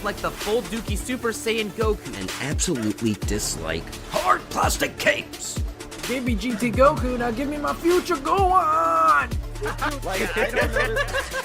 like the full Dookie Super Saiyan Goku. And absolutely dislike hard plastic capes. Give me GT Goku, now give me my future, go on! Like, I don't notice.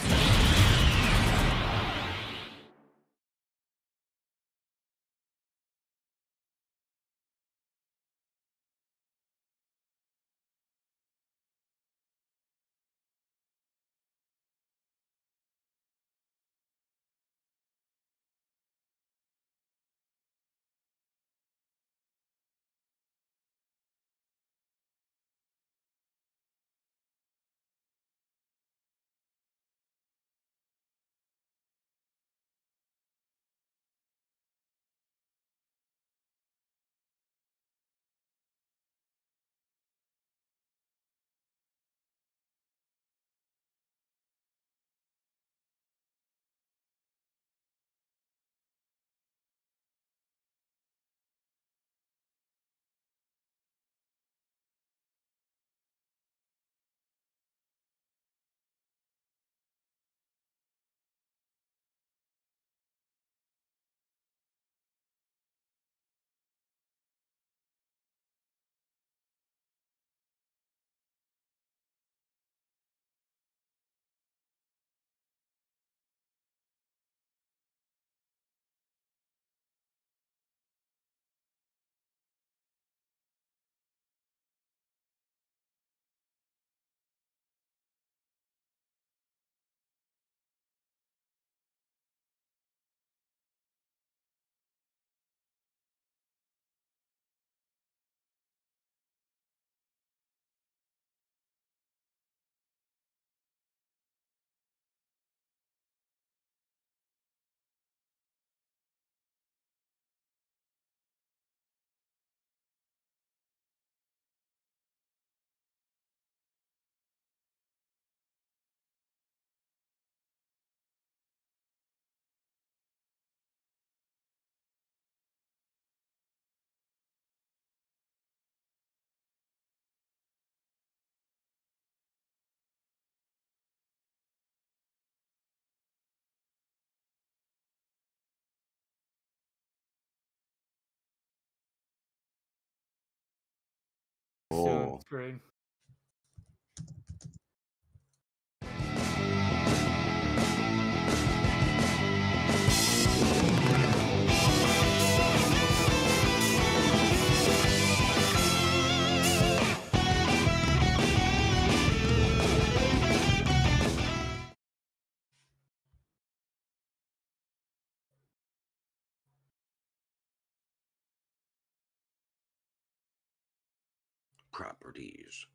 Soon, great.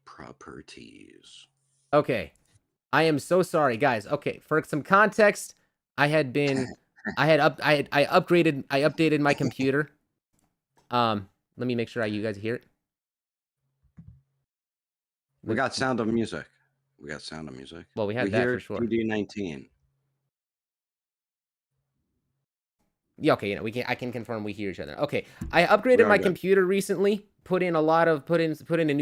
Properties. Okay. I am so sorry, guys. Okay, for some context, I updated my computer. Let me make sure you guys hear it. We got Sound of Music. Well, we had that for sure. DD19. Yeah, okay, you know, I can confirm we hear each other. Okay, I upgraded my computer recently. Put in a new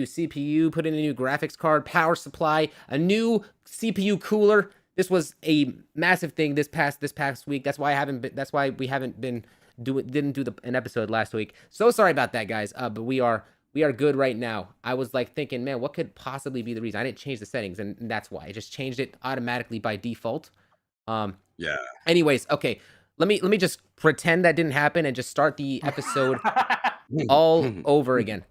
CPU, put in a new graphics card, power supply, a new CPU cooler. This was a massive thing this past week. That's why we didn't do an episode last week. So sorry about that, guys. But we are good right now. I was like thinking, man, what could possibly be the reason? I didn't change the settings, and that's why. I just changed it automatically by default. Yeah. Anyways, okay. Let me just pretend that didn't happen and just start the episode all over again.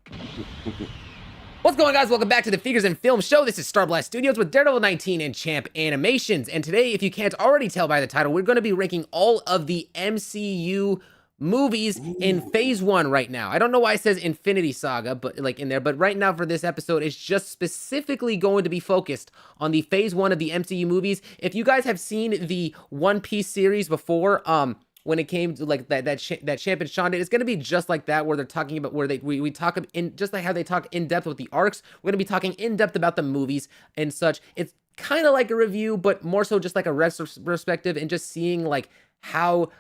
What's going on, guys? Welcome back to the Figures and Film Show. This is Starblast Studios with Daredevil 19 and Champ Animations. And today, if you can't already tell by the title, we're going to be ranking all of the MCU movies in phase 1 right now. I don't know why it says Infinity Saga, but like in there, but right now for this episode, it's just specifically going to be focused on the phase 1 of the MCU movies. If you guys have seen the One Piece series before, when it came to like that Champ and Sean did, it's gonna be just like that, where they're talking about we talk in just like how they talk in depth with the arcs. We're gonna be talking in depth about the movies and such. It's kind of like a review, but more so just like a retrospective and just seeing like how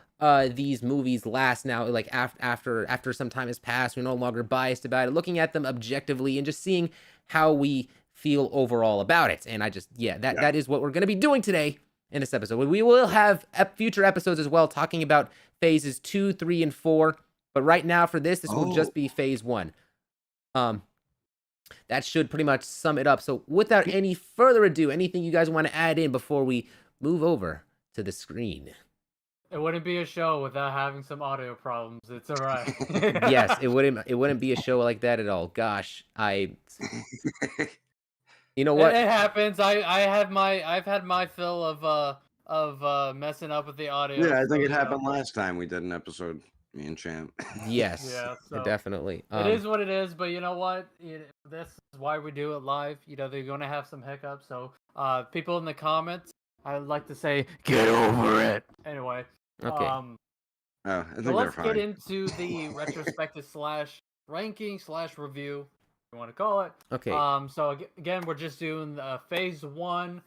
these movies last now, like after some time has passed. We're no longer biased about it, looking at them objectively and just seeing how we feel overall about it. And that is what we're gonna be doing today in this episode. We will have future episodes as well talking about phases 2, 3, and 4. But right now for this will just be phase 1. That should pretty much sum it up. So without any further ado, anything you guys want to add in before we move over to the screen? It wouldn't be a show without having some audio problems. It's all right. Yes, it wouldn't be a show like that at all. Gosh, you know what? It happens. I've had my fill of messing up with the audio. Yeah, I think so, it happened last time we did an episode, me and Champ. Yes, Yeah, so definitely. it is what it is, but you know what? This is why we do it live. They're gonna have some hiccups. So, people in the comments, I would like to say, get over it. Anyway, Okay. Oh, I think so let's they're get fine. into the retrospective / ranking / review, if you want to call it. Okay. So again, we're just doing phase 1.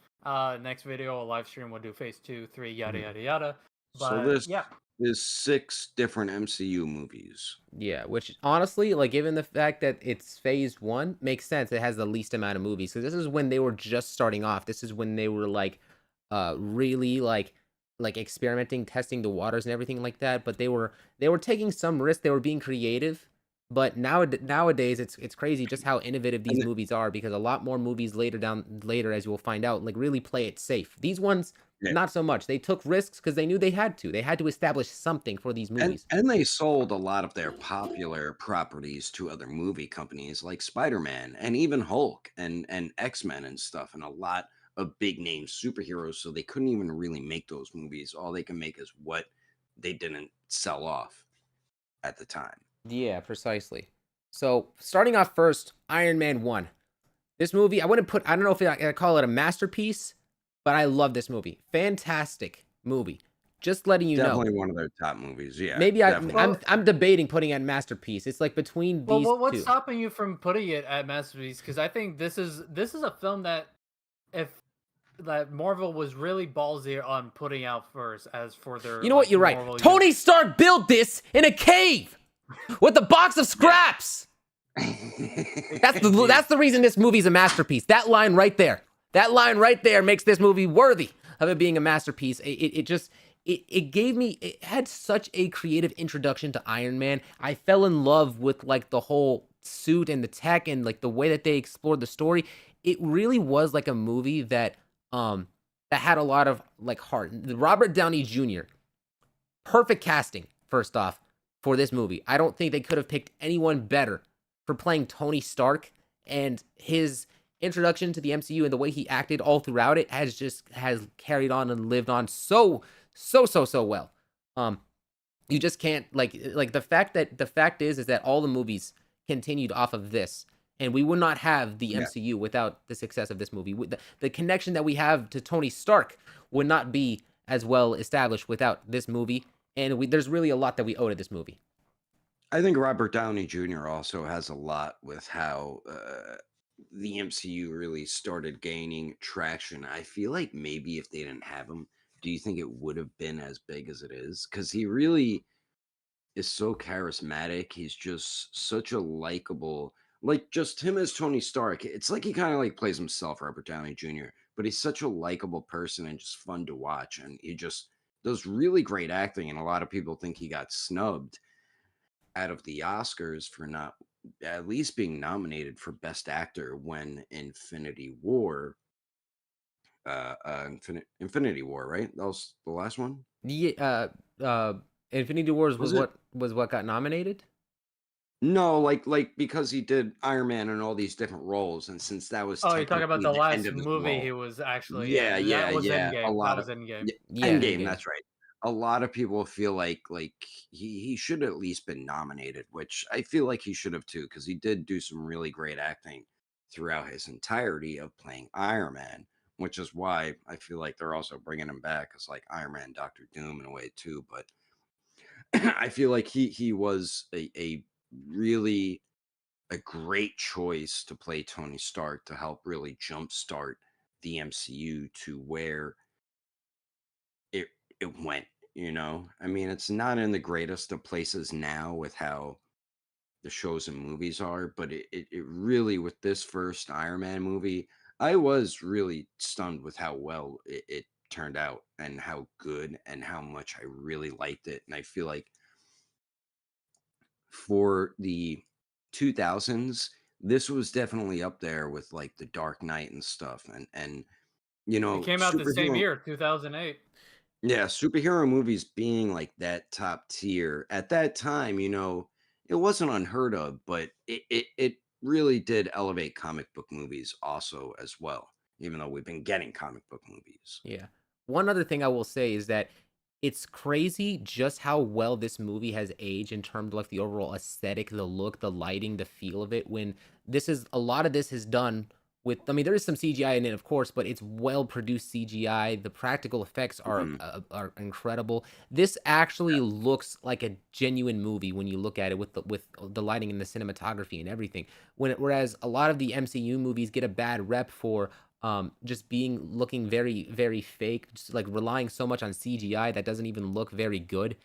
Next video, a live stream, we'll do phase 2, 3, yada yada yada. But, So this yeah. is 6 different MCU movies. Yeah, which honestly, like given the fact that it's phase 1, makes sense. It has the least amount of movies. So this is when they were just starting off. This is when they were really like experimenting, testing the waters and everything like that. But they were taking some risks. They were being creative. But nowadays it's crazy just how innovative these movies are, because a lot more movies later, as you will find out, like really play it safe. These ones, not so much. They took risks because they knew they had to. They had to establish something for these movies. And they sold a lot of their popular properties to other movie companies like Spider-Man and even Hulk and X-Men and stuff, and a lot of big name superheroes. So they couldn't even really make those movies. All they can make is what they didn't sell off at the time. Yeah, precisely. So starting off first, Iron Man 1. This movie, I don't know if I call it a masterpiece, but I love this movie. Fantastic movie. Just letting you know. Definitely one of their top movies. Yeah. Maybe definitely. I'm debating putting it at masterpiece. It's like between these what's two. stopping you from putting it at masterpiece? Because I think this is a film that Marvel was really ballsy on putting out first, as for their. You know what? You're right. Tony Stark built this in a cave with a box of scraps. That's the reason this movie's a masterpiece. That line right there. That line right there makes this movie worthy of it being a masterpiece. It had such a creative introduction to Iron Man. I fell in love with like the whole suit and the tech and like the way that they explored the story. It really was like a movie that had a lot of like heart. Robert Downey Jr. Perfect casting, first off, for this movie. I don't think they could have picked anyone better for playing Tony Stark, and his introduction to the MCU and the way he acted all throughout it has carried on and lived on so well. You just can't like the fact is that all the movies continued off of this, and we would not have the MCU without the success of this movie. The connection that we have to Tony Stark would not be as well established without this movie, and there's really a lot that we owe to this movie. I think Robert Downey Jr. also has a lot with how the MCU really started gaining traction. I feel like maybe if they didn't have him, do you think it would have been as big as it is? Because he really is so charismatic. He's just such a likable, like just him as Tony Stark. It's like he kind of like plays himself, Robert Downey Jr., but he's such a likable person and just fun to watch. And he just does really great acting. And a lot of people think he got snubbed out of the Oscars for not at least being nominated for Best Actor when Infinity War, Infinity War, right? That was the last one. Yeah, Infinity Wars was what got nominated. No, like because he did Iron Man and all these different roles, and since that was you're talking about the technically last end of his movie role. he was actually Yeah. Endgame. A lot That was of Endgame. Endgame, that's right. A lot of people feel like he should at least been nominated, which I feel like he should have too, because he did do some really great acting throughout his entirety of playing Iron Man, which is why I feel like they're also bringing him back as like Iron Man, Doctor Doom in a way too. But I feel like he was a really a great choice to play Tony Stark to help really jumpstart the MCU to where it went, I mean, it's not in the greatest of places now with how the shows and movies are, but it really, with this first Iron Man movie, I was really stunned with how well it turned out and how good and how much I really liked it. And I feel like for the 2000s, this was definitely up there with like the Dark Knight and stuff. And It came out the same year, 2008. yeah, superhero movies being like that top tier at that time, it wasn't unheard of, but it really did elevate comic book movies also as well, even though we've been getting comic book movies. Yeah. One other thing I will say is that it's crazy just how well this movie has aged in terms of like the overall aesthetic, the look, the lighting, the feel of it. When this is a lot of this is done with, I mean, there is some CGI in it, of course, but it's well produced CGI. The practical effects Mhm. are incredible. This actually looks like a genuine movie when you look at it with the lighting and the cinematography and everything. Whereas a lot of the MCU movies get a bad rep for just looking very very fake, just like relying so much on CGI that doesn't even look very good,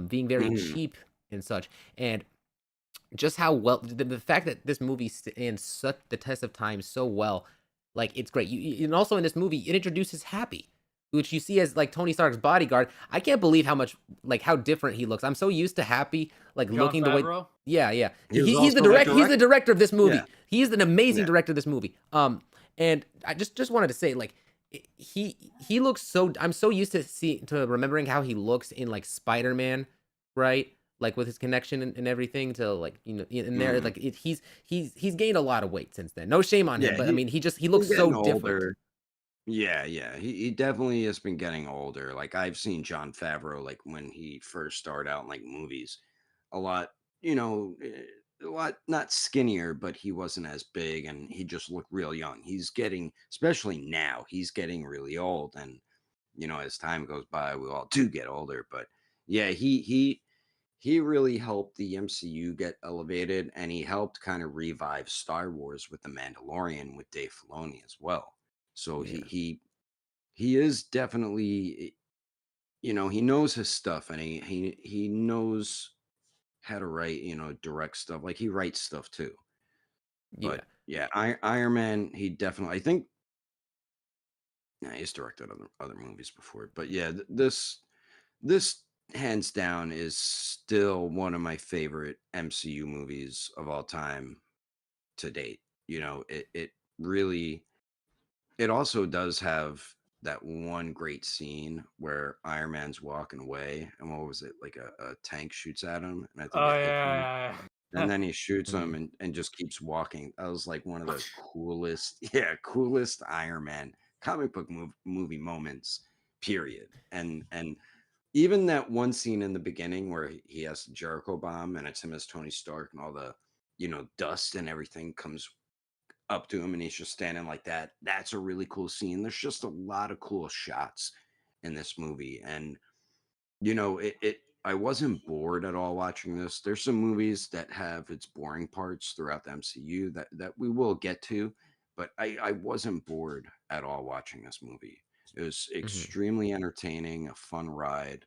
being very Mhm. cheap and such. And just how well the fact that this movie stands such the test of time so well, like it's great. And also in this movie it introduces Happy, which you see as like Tony Stark's bodyguard. I can't believe how much, like how different he looks. I'm so used to Happy like John looking the way. Favreau. Yeah, yeah. He was He's the also the he's the director of this Yeah, movie. He's an amazing yeah. director of this movie. And I just wanted to say, like, he looks so, I'm so used to remembering how he looks in like Spider-Man, right? Like with his connection and everything to like, in there, Mhm. like he's gained a lot of weight since then. No shame on him, Yeah, but I mean he he's looks so getting different. older. Yeah, yeah. He definitely has been getting older. Like I've seen John Favreau like when he first started out in like movies, a lot, a lot not skinnier, but he wasn't as big and he just looked real young. He's getting, especially now, he's getting really old. And as time goes by, we all do get older. But yeah, he really helped the MCU get elevated, and he helped kind of revive Star Wars with the Mandalorian with Dave Filoni as well. So he Yeah. he he is definitely, he knows his stuff, and he knows how to write, direct stuff. Like he writes stuff too. Yeah. But yeah, Iron Man, he definitely, I think, yeah, he's directed other movies before. But yeah, this hands down is still one of my favorite MCU movies of all time to date. It really, it also does have that one great scene where Iron Man's walking away, and what was it, like a tank shoots at him, and I think Oh it yeah, hits him, yeah, and yeah. then he shoots him Mhm. and just keeps walking. That was like one of the coolest, yeah, coolest Iron Man comic book movie moments, period. And even that one scene in the beginning where he has the Jericho bomb and it's him as Tony Stark and all the, dust and everything comes up to him and he's just standing like that. That's a really cool scene. There's just a lot of cool shots in this movie. And, I wasn't bored at all watching this. There's some movies that have its boring parts throughout the MCU that we will get to, but I wasn't bored at all watching this movie. It was Mhm. extremely entertaining, a fun ride.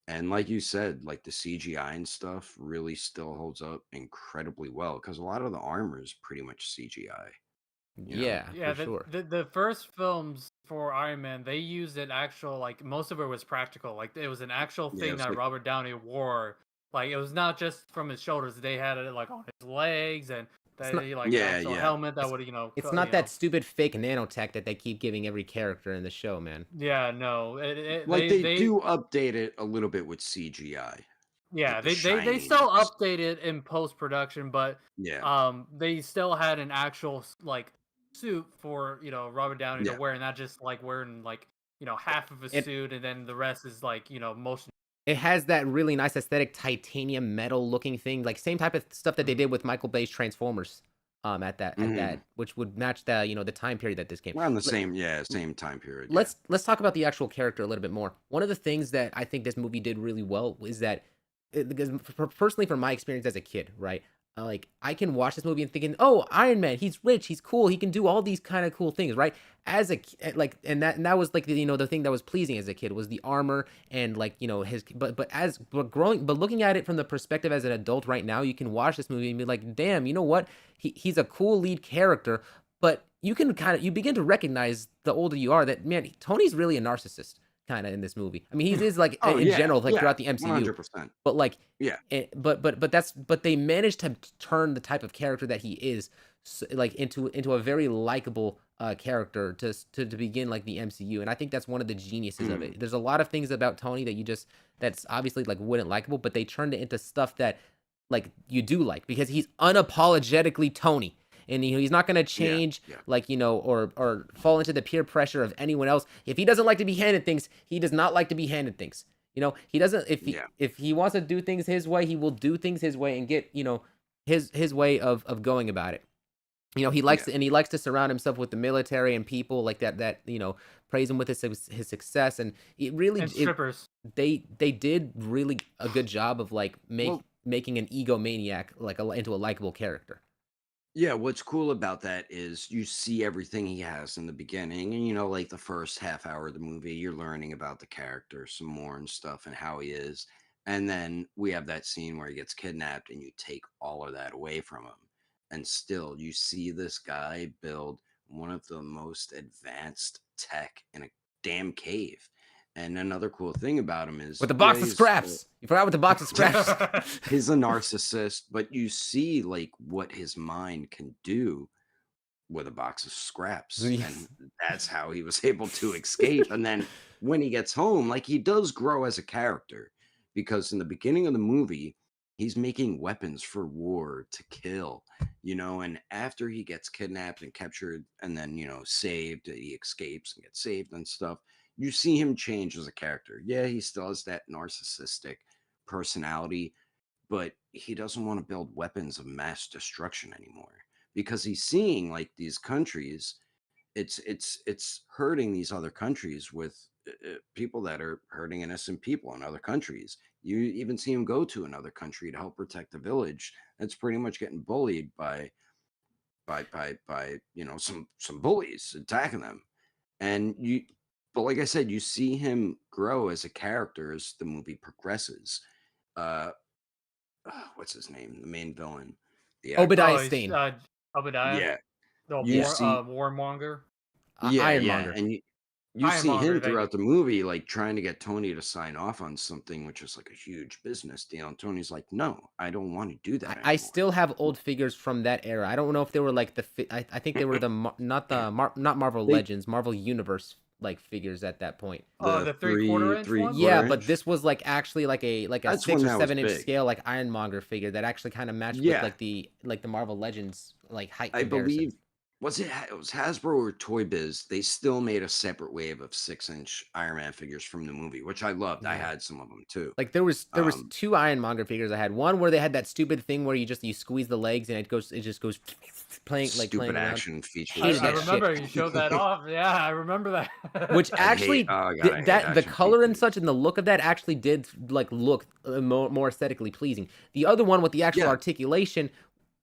And like you said, like the CGI and stuff really still holds up incredibly well because a lot of the armor is pretty much CGI, you know? Yeah, Yeah, for sure. the first films for Iron Man, they used an actual, like, most of it was practical. Like it was an actual Yeah, thing it's that like, Robert Downey wore. Like it was not just from his shoulders. They had it like on his legs and It's not like an yeah, actual yeah. helmet that it's would it's not that stupid fake nanotech that they keep giving every character in the show, man. yeah, no. Like they do update it a little bit with CGI, like Yeah, the they still shininess. update it in post production, but Yeah, they still had an actual like suit for Robert Downey to yeah. wear, not just like wearing like half of a It suit and then the rest is like motion. it has that really nice aesthetic titanium metal looking thing, like same type of stuff that they Mhm. did with Michael Bay's Transformers, at Hmm. that, which would match the time period that this came. Around the Let, same, yeah, same time period. Yeah. let's talk about the actual character a little bit more. One of the things that I think this movie did really well is that because personally from my experience as a kid, right? Like I can watch this movie and thinking, "Oh, Iron Man, he's rich, he's cool, he can do all these kind of cool things," right? Like and that was like the thing that was pleasing as a kid was the armor and like his but looking at it from the perspective as an adult right now, you can watch this movie and be like, "Damn, you know what? He's a cool lead character, but you begin to recognize the older you are that, man, Tony's really a narcissist kind of in this movie. I mean, he is like Oh in yeah, general, like yeah, throughout the MCU, 100%. but like, Yeah, but they managed to turn the type of character that he is like into a very likable character to begin like the MCU, and I think that's one of the geniuses of it. There's a lot of things about Tony that that's obviously like wouldn't likable, but they turned it into stuff that like you do like because he's unapologetically Tony. And he's not gonna yeah, change, yeah, like or fall into the peer pressure of anyone else. If he doesn't like to be handed things, he does not like to be handed things. He doesn't. yeah, If he wants to do things his way, he will do things his way and get his way of going about it. He likes yeah. he likes to surround himself with the military and people like that praise him with his success, and And strippers. they did really a good job of like Well, making an egomaniac like into a likable character. yeah, what's cool about that is you see everything he has in the beginning, and like the first half hour of the movie, you're learning about the character some more and stuff and how he is. And then we have that scene where he gets kidnapped, and you take all of that away from him. And still, you see this guy build one of the most advanced tech in a damn cave. And another cool thing about him is, With the yeah, box of scraps, you forgot with the box of scraps. he's a narcissist, but you see like what his mind can do with a box of scraps, Yes. and that's how he was able to escape. And then when he gets home, like he does grow as a character, because in the beginning of the movie, he's making weapons for war to kill, and after he gets kidnapped and captured and then saved, he escapes and gets saved and stuff. You see him change as a character. Yeah, he still has that narcissistic personality, but he doesn't want to build weapons of mass destruction anymore, because he's seeing like these countries, it's hurting these other countries with people that are hurting innocent people in other countries. You even see him go to another country to help protect the village that's pretty much getting bullied by some bullies attacking them. And but like I said, you see him grow as a character as the movie progresses. uh what's his name, the main villain, the actor. Obadiah Oh, he's Stane, Obadiah, Yeah, the you see, warmonger. yeah, Ironmonger. and you see Ironmonger, him thank you. throughout the movie like trying to get Tony to sign off on something, which is like a huge business deal, and Tony's like, no, I don't want to do that I anymore. still have old figures from that era. I don't know if they were like I think they were not Marvel They Legends, Marvel Universe like figures at that point. Oh, the the 3/4 inch three one. Yeah, quarter but inch, this was like actually like a that's 6 when or that was 7 inch big. scale like Ironmonger figure that actually kind of matched with Yeah, like the Marvel Legends like height I comparison. believe, it was Hasbro or Toy Biz. They still made a separate wave of 6-inch Iron Man figures from the movie, which I loved. I Yeah. had some of them too. Like there was Um, two Ironmonger figures I had. One where they had that stupid thing where you squeeze the legs and it just goes playing stupid around. action feature. Hated I that remember shit. you showed that off. Yeah, I remember that. Which I hate. actually Oh god, I hate that the action color and features. such and the look of that actually did like look more aesthetically pleasing. The other one with the actual Yeah, articulation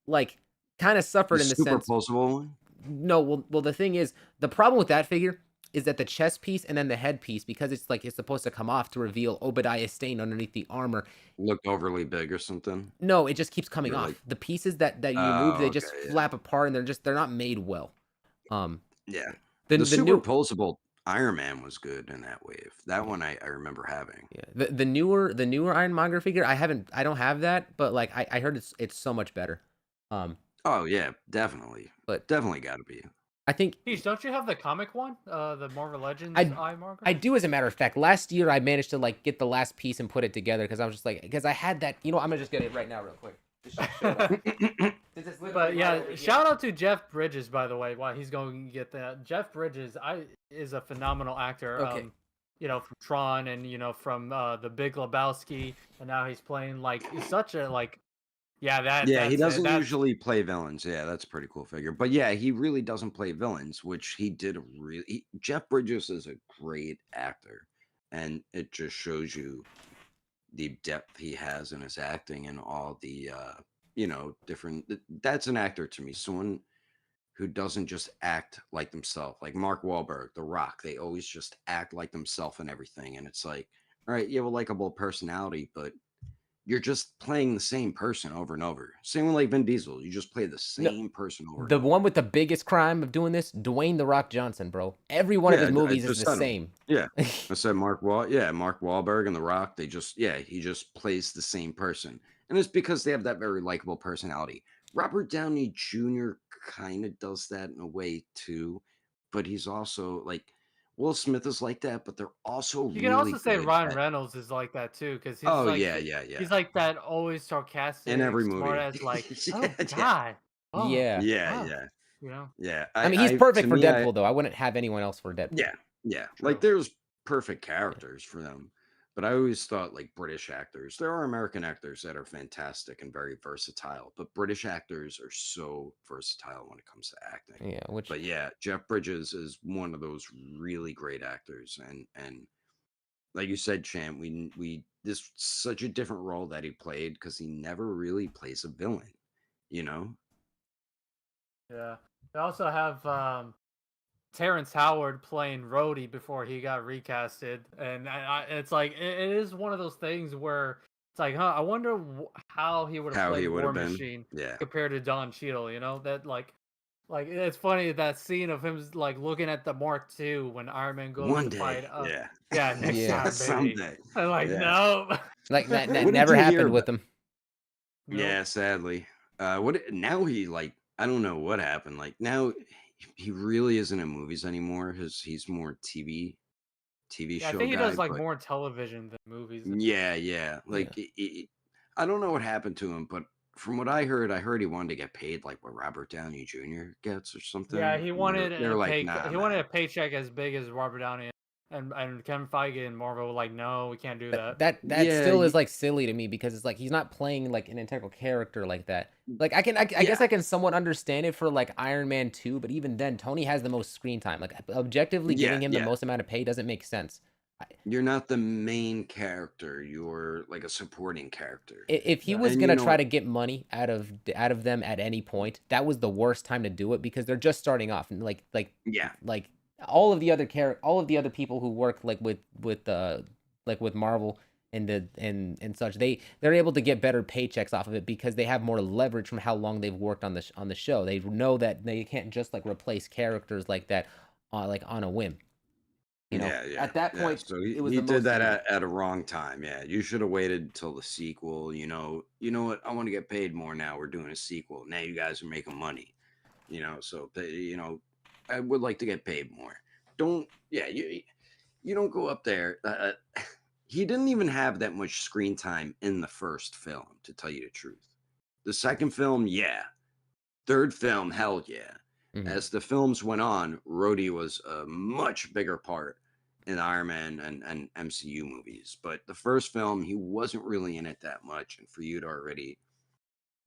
like kind of the suffered in the sense. superposable one. No, well the thing is the problem with that figure is that the chest piece and then the head piece, because it's like it's supposed to come off to reveal Obadiah Stane underneath the armor. Looked overly big or something. No, it just keeps coming You're off. like, The pieces that you remove, oh, they okay, just yeah, flap apart and they're not made well. Um, yeah. the The the new superposable Iron Man was good in that wave. That yeah, one I remember having. yeah. The newer Ironmonger figure, I don't have that, but like I heard it's so much better. Um, Oh yeah, definitely, but definitely got to be. I think Geez, don't you have the comic one? The Marvel Legends I Ironmonger? I do, as a matter of fact. Last year I managed to like get the last piece and put it together because I was just like, because I had that. I'm gonna just get it right now real quick. Just show it off. This is literally But right yeah, over here. shout out to Jeff Bridges, by the way. Why he's going to get that? Jeff Bridges, is a phenomenal actor. Okay. From Tron and from The Big Lebowski, and now he's playing like such a like. Yeah, Yeah, he doesn't that's usually play villains. Yeah, that's a pretty cool figure. But yeah, he really doesn't play villains, which he did a really. Jeff Bridges is a great actor, and it just shows you the depth he has in his acting and all the different. That's an actor to me. Someone who doesn't just act like themselves, like Mark Wahlberg, The Rock. They always just act like themselves and everything, and it's like, all right, you have a likable personality, but you're just playing the same person over and over. Same with like Vin Diesel. You just play the No, same person over and the over. one with the biggest crime of doing this, Dwayne the Rock Johnson, bro. Every one of his Yeah, I movies is just the said him. same. Yeah, I said Mark Wahlberg and The Rock. They just he just plays the same person, and it's because they have that very likable personality. Robert Downey Jr. kind of does that in a way too, but he's also like Will Smith is like that, but they're also You can really also say good Ryan at. Reynolds is like that too, because Oh yeah. he's like that always In sarcastic, every smart movie. ass like, oh Yeah, God, oh, Yeah. yeah, oh, yeah, you know, yeah. I mean, he's To perfect for me, Deadpool, though. I wouldn't have anyone else for Deadpool. yeah, yeah. Like true. there's perfect characters for them. But I always thought like British actors, there are American actors that are fantastic and very versatile, but British actors are so versatile when it comes to acting. Yeah, which But yeah, Jeff Bridges is one of those really great actors. And like you said, Champ, we this such a different role that he played because he never really plays a villain, you know? Yeah. They also have Terrence Howard playing Rhodey before he got recasted, and it's like it is one of those things where it's like, huh, I wonder how he would have How he played would War have been. Machine Yeah. compared to Don Cheadle. You know that like it's funny that scene of him like looking at the Mark II when Iron Man goes One to day. fight. Yeah. Yeah, next Yeah. time, baby. Someday. I'm like, Yeah. no. like that What did never you hear happened with about? him. Yeah, sadly. Now he like I don't know what happened. Like now he really isn't in movies anymore. He's more TV Yeah, I show think he guy, does like but more television than movies. yeah. Yeah. Like I don't know what happened to him, but from what I heard he wanted to get paid like what Robert Downey Jr. gets or Yeah, something. he And wanted they're a like, pay. nah, He wanted man. a paycheck as big as Robert Downey, and Kevin Feige and Marvel were like, no, we can't do That that. that Yeah, still is like silly to me because it's like he's not playing like an integral character like that. Like I guess yeah, I can somewhat understand it for like Iron Man 2, but even then Tony has the most screen time. Like objectively giving him the yeah. most amount of pay doesn't make sense. You're not the main character. You're like a supporting character. If he Yeah. was And you gonna know try what? to get money out of them at any point, that was the worst time to do it because they're just starting off and Yeah, like all of the other all of the other people who work like with Marvel and such, they're able to get better paychecks off of it because they have more leverage from how long they've worked on the show. They know that they can't just like replace characters like that like on a whim. You know, yeah. at that point, So it was he the did most that needed. at a wrong time. Yeah, you should have waited till the sequel. You know what? I want to get paid more now. We're doing a sequel. Now you guys are making money. So I would like to get paid more. Don't yeah you don't go up there. He didn't even have that much screen time in the first film, to tell you the truth. The second film, yeah. Third film, hell yeah. Mhm. As the films went on, Rhodey was a much bigger part in Iron Man and MCU movies. But the first film, he wasn't really in it that much. And for you to already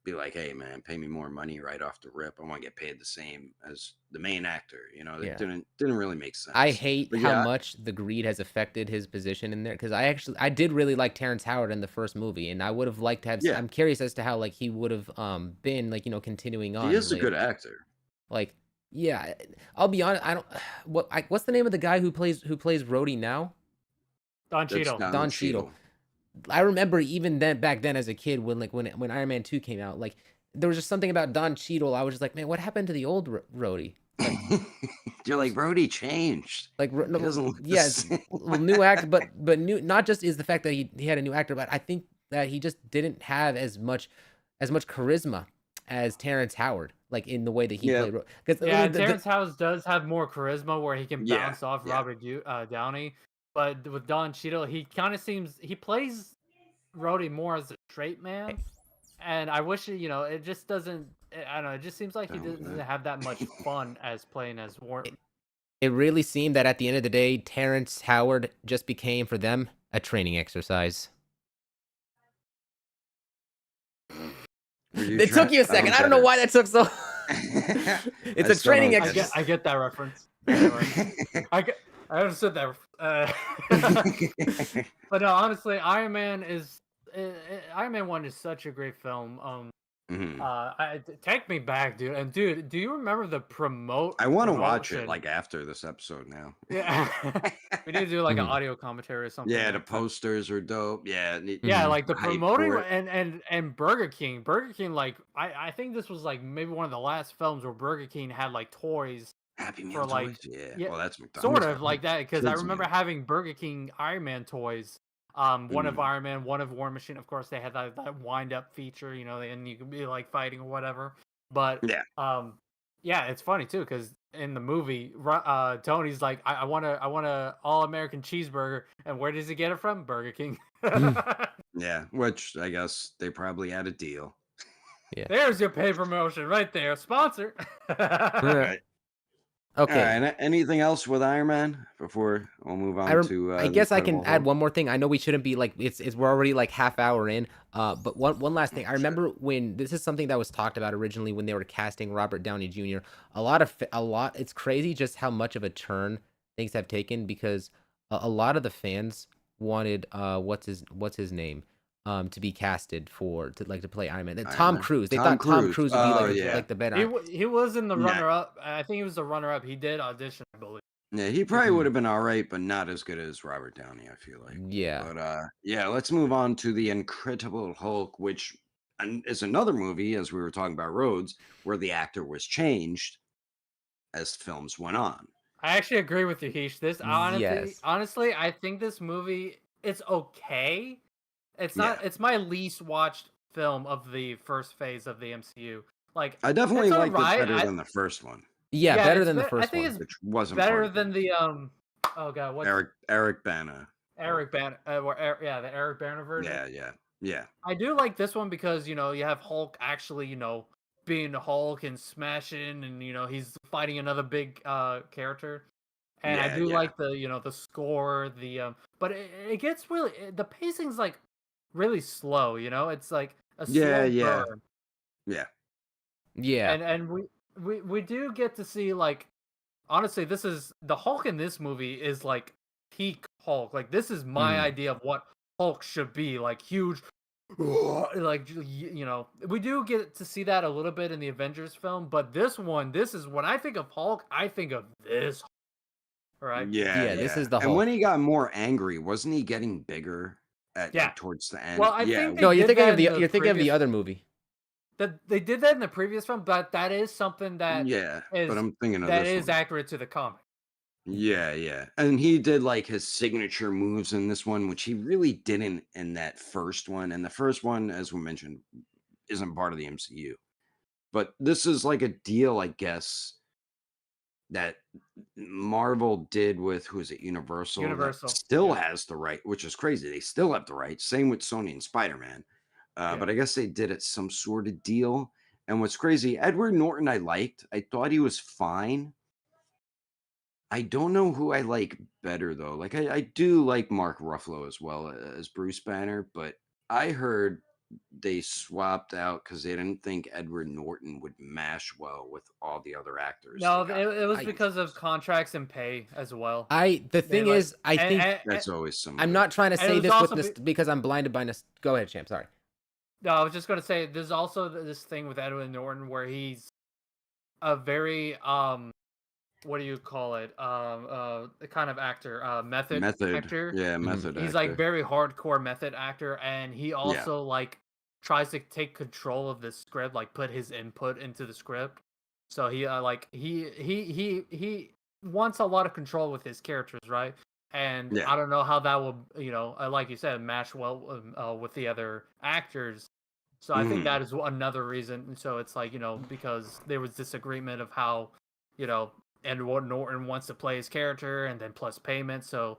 be like, hey man, pay me more money right off the rip. I want to get paid the same as the main actor. That Yeah. didn't really make I sense. hate But how yeah, much the greed has affected his position in there because I did really like Terrence Howard in the first movie and I would have liked to have. yeah, I'm curious as to how like he would have been like continuing he on is a later. good actor. Like yeah, I'll be honest. I don't what's the name of the guy who plays Rhodey now? Don That's Cheadle. Don Cheadle. I remember even then back then as a kid when when Iron Man 2 came out, like there was just something about Don Cheadle. I was just like, man, what happened to the old Rhodey? Like You're like, Rhodey changed. like He doesn't look the yes, same. well, new actor, but new. Not just is the fact that he had a new actor, but I think that he just didn't have as much charisma as Terrence Howard, like in the way that he Yeah. played. Because Yeah, Terrence Howard does have more charisma where he can Yeah, bounce off yeah. Robert Downey, but with Don Cheadle, he kind of he plays Rhodey more as a straight man, and I wish it just doesn't. I don't know. It just seems like he doesn't have that much fun as playing as War. it really seemed that at the end of the day, Terrence Howard just became for them a training exercise. It took you a second. I don't know why that took so. It's a training exercise. I get that reference. Anyway, I understood that. But no, honestly, Iron Man 1 is such a great film. Mhm. Take me back, dude. And dude, do you remember the I want to watch it promotion? like after this episode now. Yeah, we need to do like an Mhm. audio commentary or something Yeah, the like that. posters are dope. Yeah, Yeah, Mhm. like the hype promoting for it. and Burger King. Burger King, like I think this was like maybe one of the last films where Burger King had like toys Happy Meal for like, toys. Yeah. yeah, Well, that's sort McDonald's. of like that, because I Kids remember meal. having Burger King Iron Man toys. One of Mhm. Iron Man, one of War Machine. Of course, they had that wind up feature, and you could be like fighting or whatever. But Yeah. yeah, it's funny too because in the movie, Tony's like, I want a all American cheeseburger, and where does he get it from? Burger King. Yeah. Which I guess they probably had a deal. Yeah. There's your pay promotion right there, sponsor. Right. Okay. All right. Anything else with Iron Man before we'll move I, on rem- to I the guess I can Incredible add Hulk? one more thing. I know we shouldn't be like it's we're already like half hour in. But one last thing. I Sure. remember when this is something that was talked about originally when they were casting Robert Downey Jr. A lot. It's crazy just how much of a turn things have taken because a lot of the fans wanted what's his name to be casted to play Iron Man. Iron Tom Man. Cruise. They Tom thought Tom Cruise. Cruise would be Oh like yeah. like the better. He was in the Yeah. runner up. I think he was the runner up. He did audition, I believe. Yeah, he probably Mhm. would have been all right, but not as good as Robert Downey, I feel like. Yeah. But yeah, let's move on to the Incredible Hulk, which is another movie, as we were talking about Rhodes, where the actor was changed as films went on. I actually agree with you, Heesh. This Yes. honestly, I think this movie it's okay. It's Yeah. not. It's my least watched film of the first phase of the MCU. Like I definitely it's liked it alright. better than the first one, Yeah, Yeah, better it's than the I first think one. it's which wasn't part better of than it. the Oh god, what's Eric Bana. Eric Ban? Yeah, the Eric Banner version. Yeah. I do like this one because you have Hulk actually being Hulk and smashing, and he's fighting another big character. And I Yeah, do yeah. like the the score, but it gets really the pacing's like really slow. It's like a Yeah, slow yeah. burn, Yeah. Yeah. and we do get to see like honestly, this is the Hulk in this movie is like peak Hulk. Like this is my Mhm. idea of what Hulk should be, like huge. Like we do get to see that a little bit in the Avengers film, but this is when I think of Hulk, I think of this, right? Yeah, Yeah, this yeah. is the And when Hulk. he got more angry, wasn't he getting bigger at Yeah. like towards the end? Well, I Yeah. think they No, you're did thinking that of the in the you're thinking of the previous other movie. that they did that in the previous film, but that is something Yeah, but I'm thinking of that this is one. accurate to the comic. Yeah, yeah. And he did like his signature moves in this one, which he really didn't in that first one. And the first one, as we mentioned, isn't part of the MCU. But this is like a deal, I guess, that Marvel did with who is it, Universal, that Universal, still yeah, has the right, which is crazy. They still have the right. Same with Sony and Spider-Man. yeah. But I guess they did it some sort of deal. And what's crazy, Edward Norton, I liked. I thought he was fine. I don't know who I like better though. Like I do like Mark Ruffalo as well as Bruce Banner, but I heard they swapped out because they didn't think Edward Norton would mash well with all the other actors No, they got it was I- because of contracts and pay as well. The They thing like, is, I think That's always some of I'm it. not trying to and it say was this also because I'm blinded by Go ahead, champ. Sorry. no, I was just gonna say there's also this thing with Edwin Norton where he's a very what do you call it the kind of actor method actor. Yeah, Mhm. method He's actor. like very hardcore method actor, and he also like tries to take control of the script, like put his input into the script. So he like he wants a lot of control with his characters, right? And Yeah. I don't know how that will like you said match well with the other actors. So I think Mhm. that is another reason. So it's like because there was disagreement of how Edward Norton wants to play his character, and then plus payment. So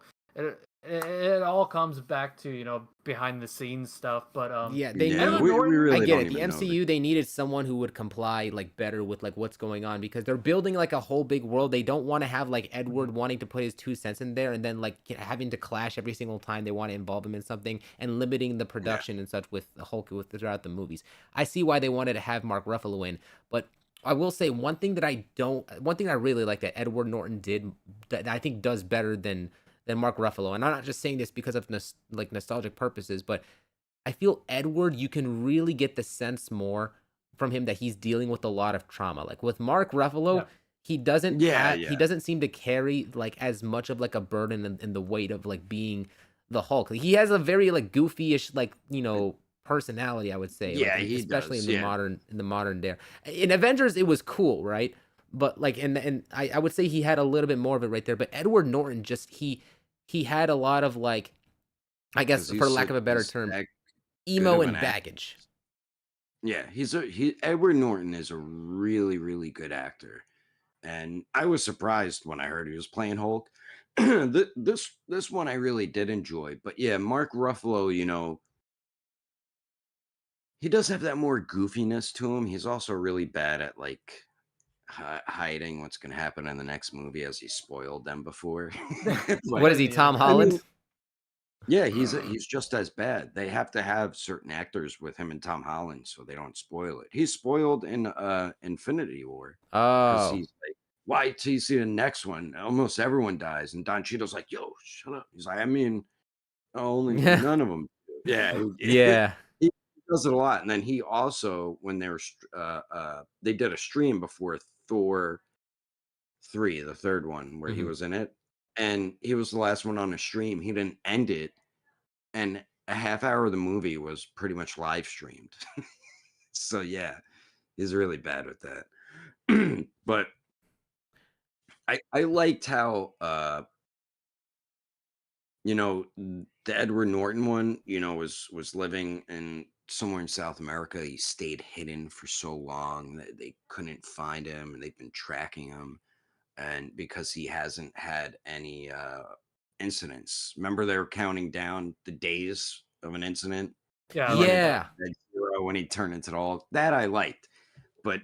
it all comes back to behind the scenes stuff. But Yeah, Yeah, Edward we Norton, really I get don't it. The even know MCU, they needed someone who would comply like better with like what's going on because they're building like a whole big world. They don't want to have like Edward wanting to put his 2 cents in there and then like having to clash every single time they want to involve him in something and limiting the production and such with the Hulk throughout the movies. I see why they wanted to have Mark Ruffalo in, but I will say one thing I really like that Edward Norton did that I think does better than Mark Ruffalo, and I'm not just saying this because of nostalgic purposes, but I feel Edward, you can really get the sense more from him that he's dealing with a lot of trauma. Like with Mark Ruffalo, Yeah. he doesn't Yeah, he yeah. doesn't seem to carry like as much of like a burden in the weight of like being the Hulk. He has a very like goofy-ish like, personality, I would say. Yeah, Like he especially does. in Yeah. the modern day. In Avengers it was cool, right? But like and I would say he had a little bit more of it right there. But Edward Norton just he had a lot of like, I guess Because for lack of a better he's term, that good emo of an and actor. baggage. Yeah, Edward Norton is a really, really good actor. And I was surprised when I heard he was playing Hulk. This one I really did enjoy. But yeah, Mark Ruffalo, he does have that more goofiness to him. He's also really bad at like hiding what's going to happen in the next movie, as he spoiled them before. What But is he, The Tom end. I mean, Holland? yeah, he's just as bad. They have to have certain actors with him and Tom Holland so they don't spoil it. He's spoiled in Infinity War because Oh. he's like, why till you see the next one? Almost everyone dies, and Don Cheadle's like, yo, shut up. He's like, I mean, only Yeah. none of them. Yeah, Yeah. he does it a lot. And then he also, when they did a stream before Thor 3, the third one, where he Mhm. was in it, and he was the last one on the stream. He didn't end it, and a half hour of the movie was pretty much live streamed. So yeah, he's really bad with that. But I liked how the Edward Norton one, was living in somewhere in South America. He stayed hidden for so long that they couldn't find him, and they've been tracking him. And because he hasn't had any incidents, remember they were counting down the days of an incident, Yeah, I and like then that. Yeah. at 0 when he turned into the Hulk. That I liked. But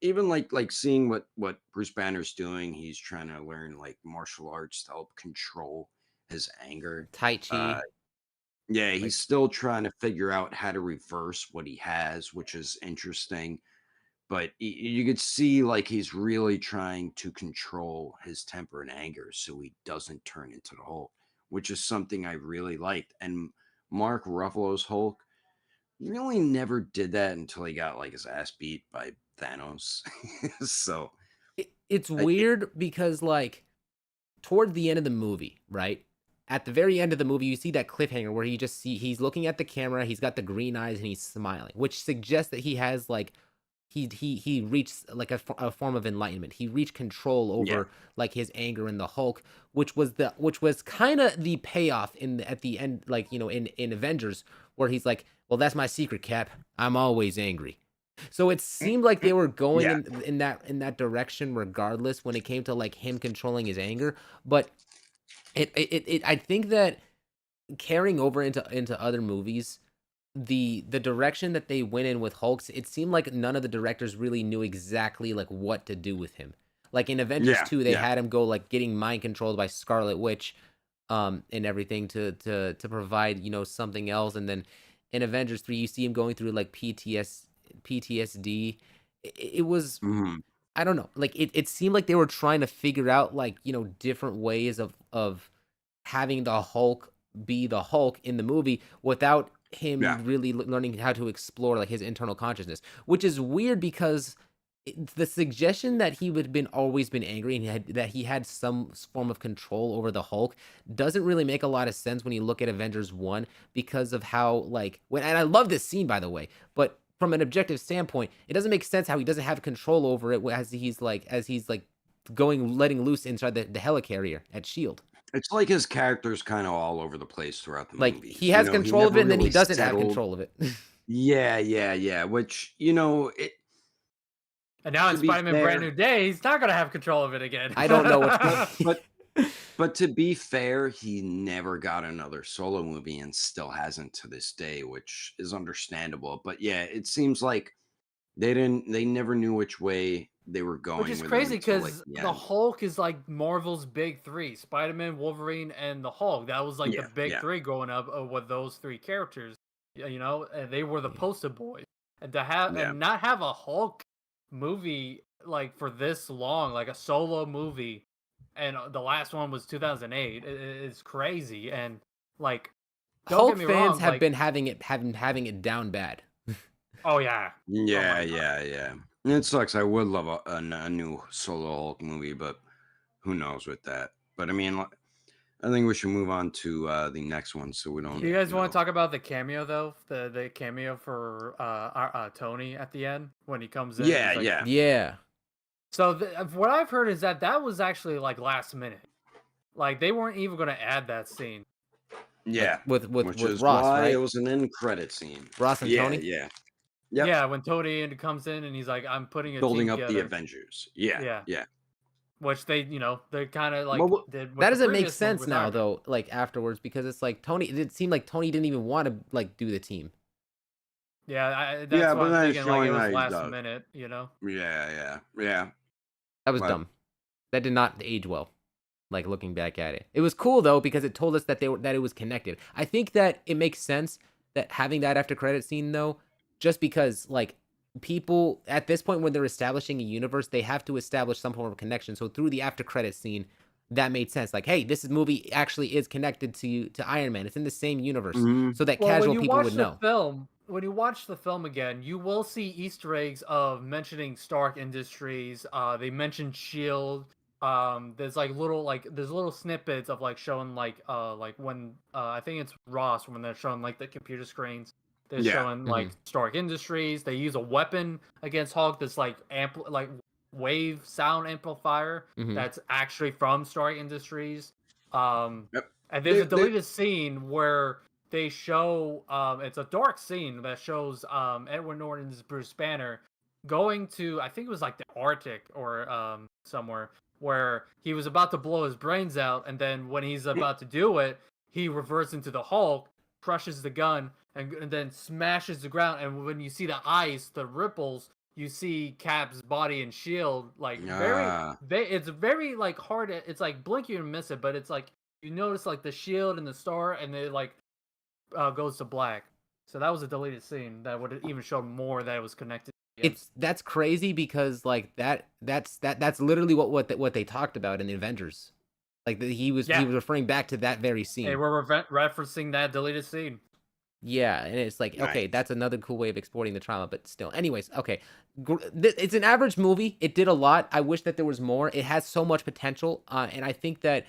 even like seeing what Bruce Banner's doing, he's trying to learn like martial arts to help control his anger. Tai Uh, Chi. yeah, Like he's still trying to figure out how to reverse what he has, which is interesting. But you could see like he's really trying to control his temper and anger so he doesn't turn into the Hulk, which is something I really liked. And Mark Ruffalo's Hulk really never did that until he got like his ass beat by Thanos. So it's I, it- weird because like toward the end of the movie, right? At the very end of the movie, you see that cliffhanger where he's looking at the camera, he's got the green eyes and he's smiling, which suggests that he has like he reached like a form of enlightenment. He reached control yeah, over like his anger in the Hulk, which was kind of the payoff at the end, like in Avengers, where he's like, well, that's my secret, Cap. I'm always angry. So it seemed like they were going yeah, in that direction regardless when it came to like him controlling his anger. But I think that carrying over into other movies, the direction that they went in with Hulks, it seemed like none of the directors really knew exactly like what to do with him. Like in Avengers yeah, 2, they yeah, had him go like getting mind controlled by Scarlet Witch, and everything to provide something else, and then in Avengers 3, you see him going through like PTSD. It was, mhm, I don't know, like it seemed like they were trying to figure out like different ways of having the Hulk be the Hulk in the movie without yeah. him really learning how to explore like his internal consciousness, which is weird because the suggestion that he would been always been angry and that he had some form of control over the Hulk doesn't really make a lot of sense when you look at Avengers 1 because of how like and I love this scene by the way, but from an objective standpoint, it doesn't make sense how he doesn't have control over it as he's like going letting loose inside the helicarrier at Shield. It's like his character's kind of all over the place throughout the Like movies. he has He control of never it and then he really doesn't have settled. control of it. Yeah, yeah, yeah. Which it And now in to be Spider-Man Brand fair, New Day, he's not gonna have control of it again. I don't know what's going but but to be fair, he never got another solo movie and still hasn't to this day, which is understandable. But yeah, it seems like they never knew which way they were Which going is with him crazy until like because the the end. Hulk is like Marvel's big three: Spider-Man, Wolverine, and the Hulk. That was like the Yeah, big yeah, three growing up with those three characters. And they were the Yeah. poster boys. And to have yeah. and not have a Hulk movie like for this long, like a solo movie, and the last one was 2008. It's crazy. And like, don't get Hulk me fans wrong, have like been having it down bad. Oh yeah. Yeah, my God. yeah. And it sucks. I would love a new solo Hulk movie, but who knows with that. But I mean, I think we should move on to the next one so we don't, Do you guys want to talk about the cameo though? The cameo for Tony at the end when he comes in. And Yeah, he's like, yeah. Yeah. So what I've heard is that was actually like last minute. Like they weren't even going to add that scene. Yeah. With Which is Ross, why right? it was an end credit scene. Ross and Yeah, Tony? yeah. Yep. Yeah, when Tony comes in and he's like, "I'm putting a Building team up the together," Avengers. Yeah, Yeah. yeah. which they kind of like Well, did. With That the doesn't make previous one sense with now Iron Man. though, like afterwards, because it's like Tony, it seemed like Tony didn't even want to like do the team. Yeah, that's Yeah, what but I'm then it's thinking. Like it showing was how he last does. minute, Yeah. That was What? dumb. That did not age well. Like looking back at it, it was cool though because it told us that that it was connected. I think that it makes sense that having that after credit scene though, just because like people at this point when they're establishing a universe, they have to establish some form of connection. So through the after credit scene, that made sense. Like, hey, this movie actually is connected to Iron Man. It's in the same universe, Mhm. so that Well, casual when you people watch would the know. film, when you watch the film again, you will see Easter eggs of mentioning Stark Industries. They mention Shield. There's there's little snippets of like showing like when I think it's Ross when they're showing like the computer screens. They're Yeah. showing like Stark Industries. They use a weapon against Hulk that's like wave sound amplifier Mhm. that's actually from Stark Industries. Yep. And there's a They- deleted scene where they show it's a dark scene that shows Edward Norton's Bruce Banner going to I think it was like the Arctic or somewhere where he was about to blow his brains out, and then when he's about to do it, he reverts into the Hulk, crushes the gun, and then smashes the ground. And when you see the ice, the ripples, you see Cap's body and shield like Ah. it's very like hard. It's like blink you and miss it, but it's like you notice like the shield and the star, and it like goes to black. So that was a deleted scene that would have even showed more that it was connected. That's crazy because like that's literally what they talked about in the Avengers. Like he was referring back to that very scene. They were referencing that deleted scene. Yeah, and it's like, okay, Nice. that's another cool way of exploiting the trauma, but still. Anyways, okay. It's an average movie. It did a lot. I wish that there was more. It has so much potential, and I think that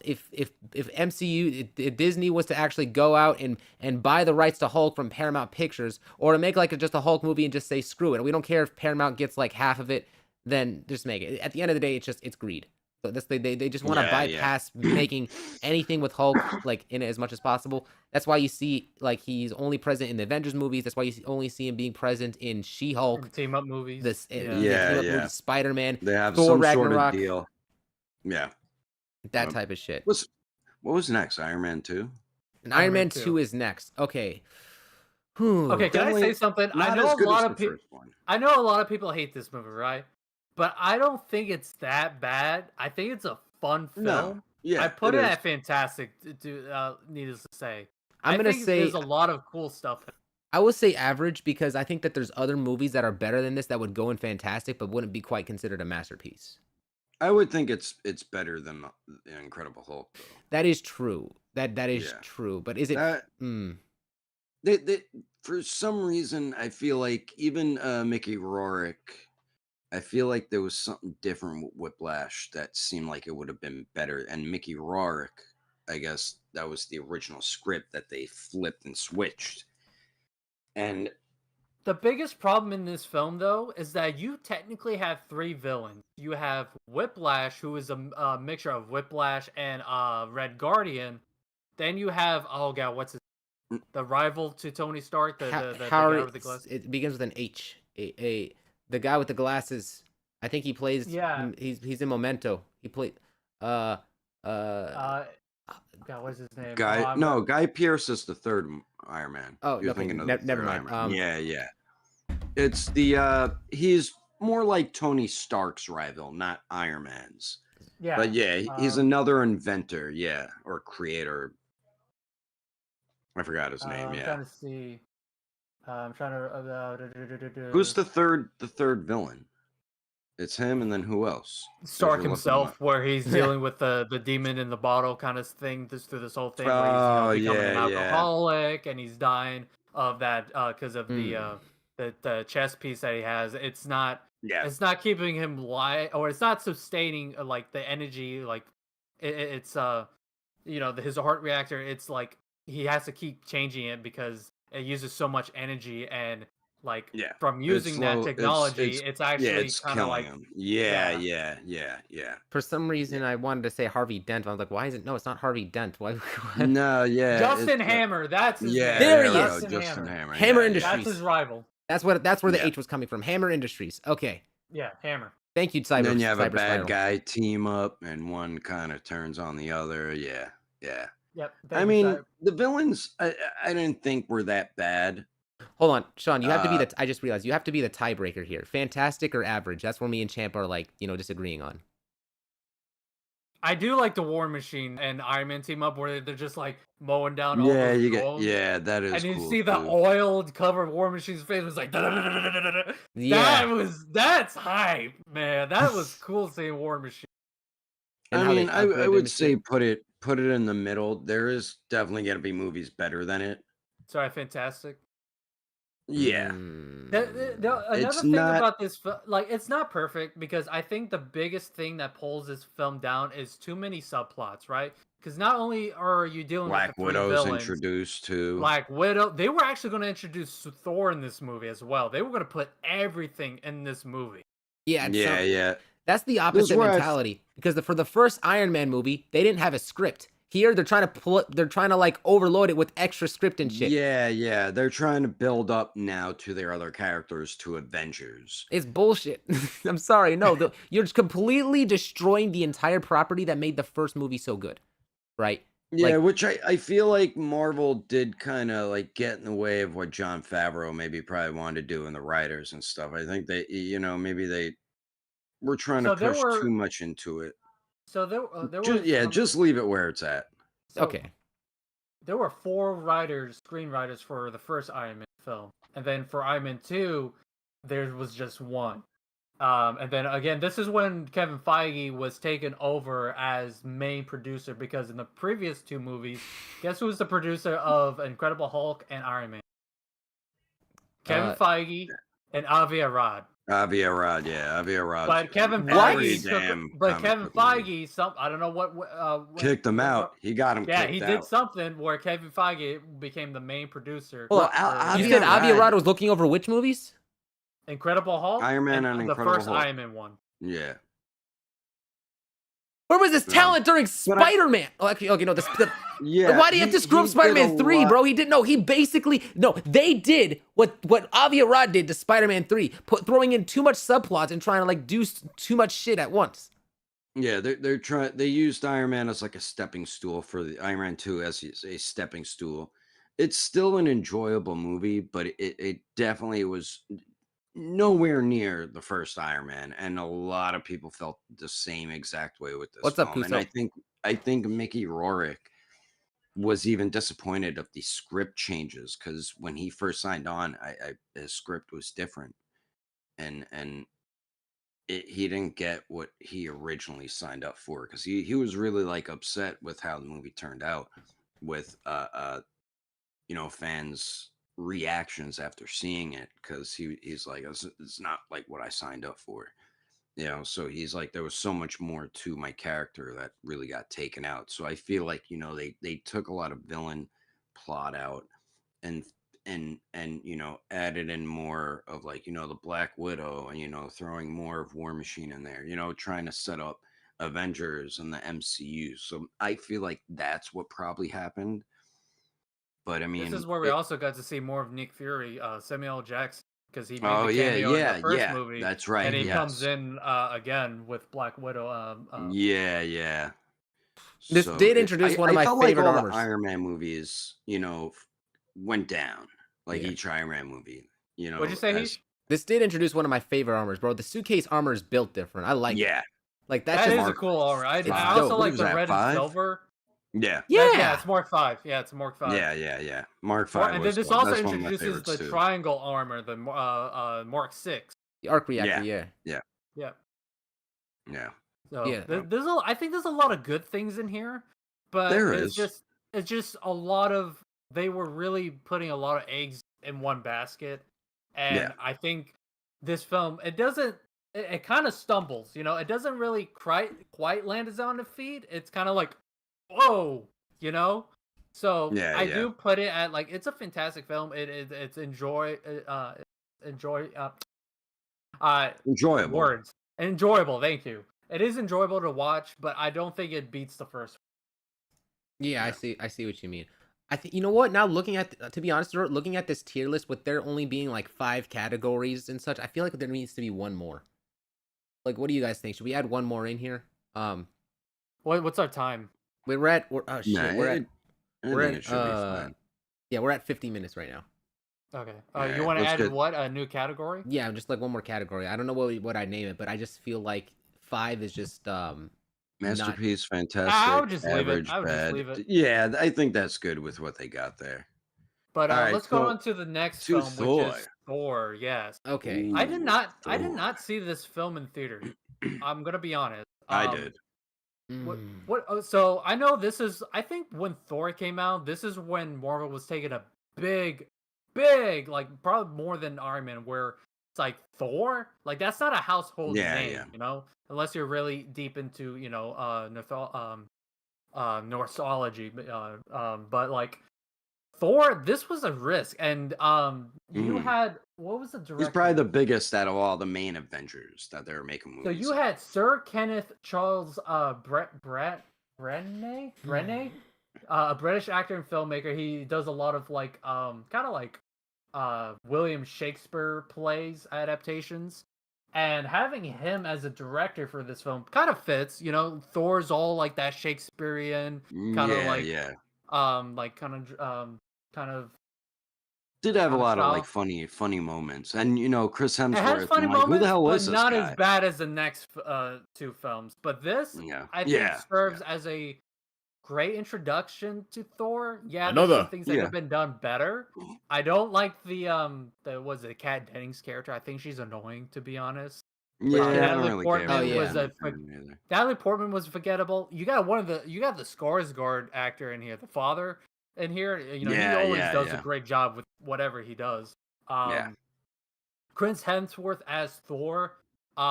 if MCU, if Disney was to actually go out and buy the rights to Hulk from Paramount Pictures, or to make like just a Hulk movie and just say screw it, we don't care if Paramount gets like half of it, then just make it. At the end of the day, it's greed. So they just want to bypass making anything with Hulk like in it as much as possible. That's why you see like he's only present in the Avengers movies. That's why you only see him being present in She-Hulk, Team up movies. Spider-Man, They have Thor some Ragnarok, sort of deal. Yeah. that type of shit. What was next? Iron Man 2? And Iron Man 2 is next. Okay. Okay, can I Definitely say something? I Not know as a good lot as of the people. first one. I know a lot of people hate this movie, right? But I don't think it's that bad. I think it's a fun film. No. Yeah. I put it is. at fantastic. Needless to say, I'm gonna think say there's a lot of cool stuff. I would say average because I think that there's other movies that are better than this that would go in fantastic but wouldn't be quite considered a masterpiece. I would think it's better than the Incredible Hulk, though. That is true. That is Yeah. true. But is it? That- They for some reason I feel like even Mickey Rourke, I feel like there was something different with Whiplash that seemed like it would have been better. And Mickey Rourke, I guess that was the original script that they flipped and switched. And The biggest problem in this film, though, is that you technically have three villains. You have Whiplash, who is a mixture of Whiplash and Red Guardian. Then you have what's his the rival to Tony Stark, the guy with the glasses. It begins with an H. The guy with the glasses. I think he plays. Yeah. He's in Memento. He played. What's his name? Guy Pearce is the third Iron Man. Oh, You're okay, thinking of the never third mind. Iron Man. Yeah. It's the he's more like Tony Stark's rival, not Iron Man's. Yeah. But yeah, he's another inventor, or creator. I forgot his name. I'm trying to see. I'm trying to. Who's the third villain? It's him, and then who else? Stark If you're looking himself, up. where he's dealing with the demon in the bottle kind of thing through this whole thing, where Oh, he's becoming an yeah. alcoholic and he's dying of that because of the the chest piece that he has, it's not Yeah. it's not keeping him light, or it's not sustaining like the energy, like it's his heart reactor. It's like he has to keep changing it because it uses so much energy, and like Yeah. from It's using that slow. technology, it's Yeah, actually it's kind of killing like him. Yeah, yeah. yeah. For some reason, I wanted to say Harvey Dent. I was like, why is it? No, it's not Harvey Dent. Why? What? No, yeah. Justin it's, Hammer, that's his yeah, name. There he we is. go. Justin Justin Hammer. Hammer. Hammer yeah, Industries. That's his rival. That's where the Yeah. H was coming from. Hammer Industries. Okay. Yeah, Hammer. Thank you, And then you have a Cyber bad Spiral. guy team up, and one kind of turns on the other. Yeah. Yep. I thank you, mean, Cy- the villains, I didn't think were that bad. Hold on, Sean. You have to be Uh, I just realized you have to be the tiebreaker here. Fantastic or average? That's where me and Champ are like, disagreeing on. I do like the War Machine and Iron Man team up where they're just like mowing down all Yeah, those you get. drones. Yeah, that is And you cool. see the too. oiled cover of War Machine's face was like Yeah. that's hype, man. That was cool seeing War Machine. And I how they mean, I upgraded would him say shit. put it in the middle. There is definitely gonna be movies better than it. Sorry, fantastic. Yeah, Another it's thing not about this, like, it's not perfect because I think the biggest thing that pulls this film down is too many subplots, right? Because not only are you dealing with Black the three Widow's villains, introduced too. Black Widow, they were actually going to introduce Thor in this movie as well. They were going to put everything in this movie. Yeah. Yeah. That's the opposite mentality because for the first Iron Man movie, they didn't have a script. Here, they're trying to like overload it with extra script and shit. Yeah. They're trying to build up now to their other characters to Avengers. It's bullshit. I'm sorry. No, you're completely destroying the entire property that made the first movie so good, right? Yeah, Like, which I feel like Marvel did kind of like get in the way of what Jon Favreau maybe probably wanted to do in the writers and stuff. I think they, maybe they were trying to So there push too were, much into it. so there Just, was, just leave it where it's at. so okay. there were 4 screenwriters for the first Iron Man film, and then for Iron Man 2, there was just one. And then again, this is when Kevin Feige was taken over as main producer because in the previous 2 movies, guess who was the producer of Incredible Hulk and Iron Man? Kevin Feige and Avi Arad. Avi Arad, yeah, Avi Arad. But Kevin Pretty Feige damn took, but comic Kevin book movie. Feige, I don't know what Kicked him out. He got him. Yeah, kicked he out. did something where Kevin Feige became the main producer. Well, Avi you said Avi Arad- Arad was looking over which movies? Incredible Hulk, Iron Man and the Incredible first Hulk. Iron Man one. Yeah. Where was his talent during Spider-Man? Oh, actually, okay, no. Yeah. Why do you have to screw up Spider-Man 3, bro? He didn't. No, he basically they did what Avi Arad did to Spider-Man 3, throwing in too much subplots and trying to like do too much shit at once. Yeah, they're trying. They used Iron Man as like a stepping stool for the Iron Man 2 as a stepping stool. It's still an enjoyable movie, but it definitely was nowhere near the first Iron Man, and a lot of people felt the same exact way with this What's film. up, And Kuso? I think Mickey Rourke was even disappointed of the script changes because when he first signed on, his script was different, and he didn't get what he originally signed up for because he was really like upset with how the movie turned out with fans reactions after seeing it because he's like it's not like what I signed up for, so he's like there was so much more to my character that really got taken out. So I feel like they took a lot of villain plot out and added in more of like the Black Widow and throwing more of War Machine in there, trying to set up Avengers and the MCU. So I feel like that's what probably happened. But I mean, This is where we also got to see more of Nick Fury, Samuel L. Jackson, because he made oh the cameo in the first movie. that's right. And he yes. comes in again with Black Widow. Yeah. This did introduce one of my felt favorite like all armors. the Iron Man movies, went down like each Iron Man movie. What'd you say, Heesh? This did introduce one of my favorite armors, bro. The suitcase armor is built different. I like it. Like That just is a cool armor. I it's also dope. like Was the that, red 5? and silver. Yeah. Yeah, it's Mark 5. Yeah, it's Mark 5. Yeah. Mark 5. And then this also introduces the triangle armor, the Mark 6. the arc reactor. Yeah. So Yeah. I think there's a lot of good things in here, but it's just a lot of, they were really putting a lot of eggs in one basket, And Yeah. I think this film, it kind of stumbles, it doesn't really quite land its on the feet. It's kind of like, whoa, you know. So Yeah, I yeah. do put it at like it's a fantastic film. It's enjoy Enjoyable. words enjoyable. Thank you. It is enjoyable to watch, but I don't think it beats the first. Yeah, Yeah. I see what you mean. I think you know what? Now looking at to be honest, looking at this tier list with there only being like 5 categories and such, I feel like there needs to be one more. Like, what do you guys think? Should we add one more in here? What's our time? Oh Nah, shit, I we're think at it should be fine. yeah, we're at 50 minutes right now. Okay. You Yeah, want to let's add get what, a new category? Yeah, just like one more category. I don't know what I name it, but I just feel like 5 is just not. masterpiece, I fantastic, would just leave it. average, I would just bad. leave it. Yeah, I think that's good with what they got there. But All right, let's go so on to the next to film, which Thor. is Thor. Yes. Okay. I did Ooh, not Thor. see this film in theater. I'm gonna be honest. I did. Mm. So I know this is. I think when Thor came out, this is when Marvel was taking a big, like probably more than Iron Man, where it's like Thor, like that's not a household Yeah, name, yeah. unless you're really deep into Northology. But like Thor, this was a risk, and you Mhm. had what was the He's probably director? the biggest out of all the main Avengers that they were making So movies you of. had Sir Kenneth Charles Branagh, a British actor and filmmaker. He does a lot of like kind of like William Shakespeare plays adaptations. And having him as a director for this film kind of fits, Thor's all like that Shakespearean kind of Yeah, yeah. like kind of Did have a kind of lot of like style. funny moments. And Chris It has Hemsworth, I'm funny like, who the moments, hell but is this not as guy? bad as the next two films. But this, Yeah. I think, Yeah. serves Yeah. as a great introduction to Thor. Yeah, there's some Another. things that could Yeah. have been done better. I don't like the Kat Dennings character. I think she's annoying, to be honest. Yeah, I don't Natalie really care Oh for Portman her yeah. was either. Natalie Portman was forgettable. You got the Skarsgård actor in here, the father in here. He Yeah, always yeah, does a yeah. great job with whatever he does. Yeah. Chris Hemsworth as Thor.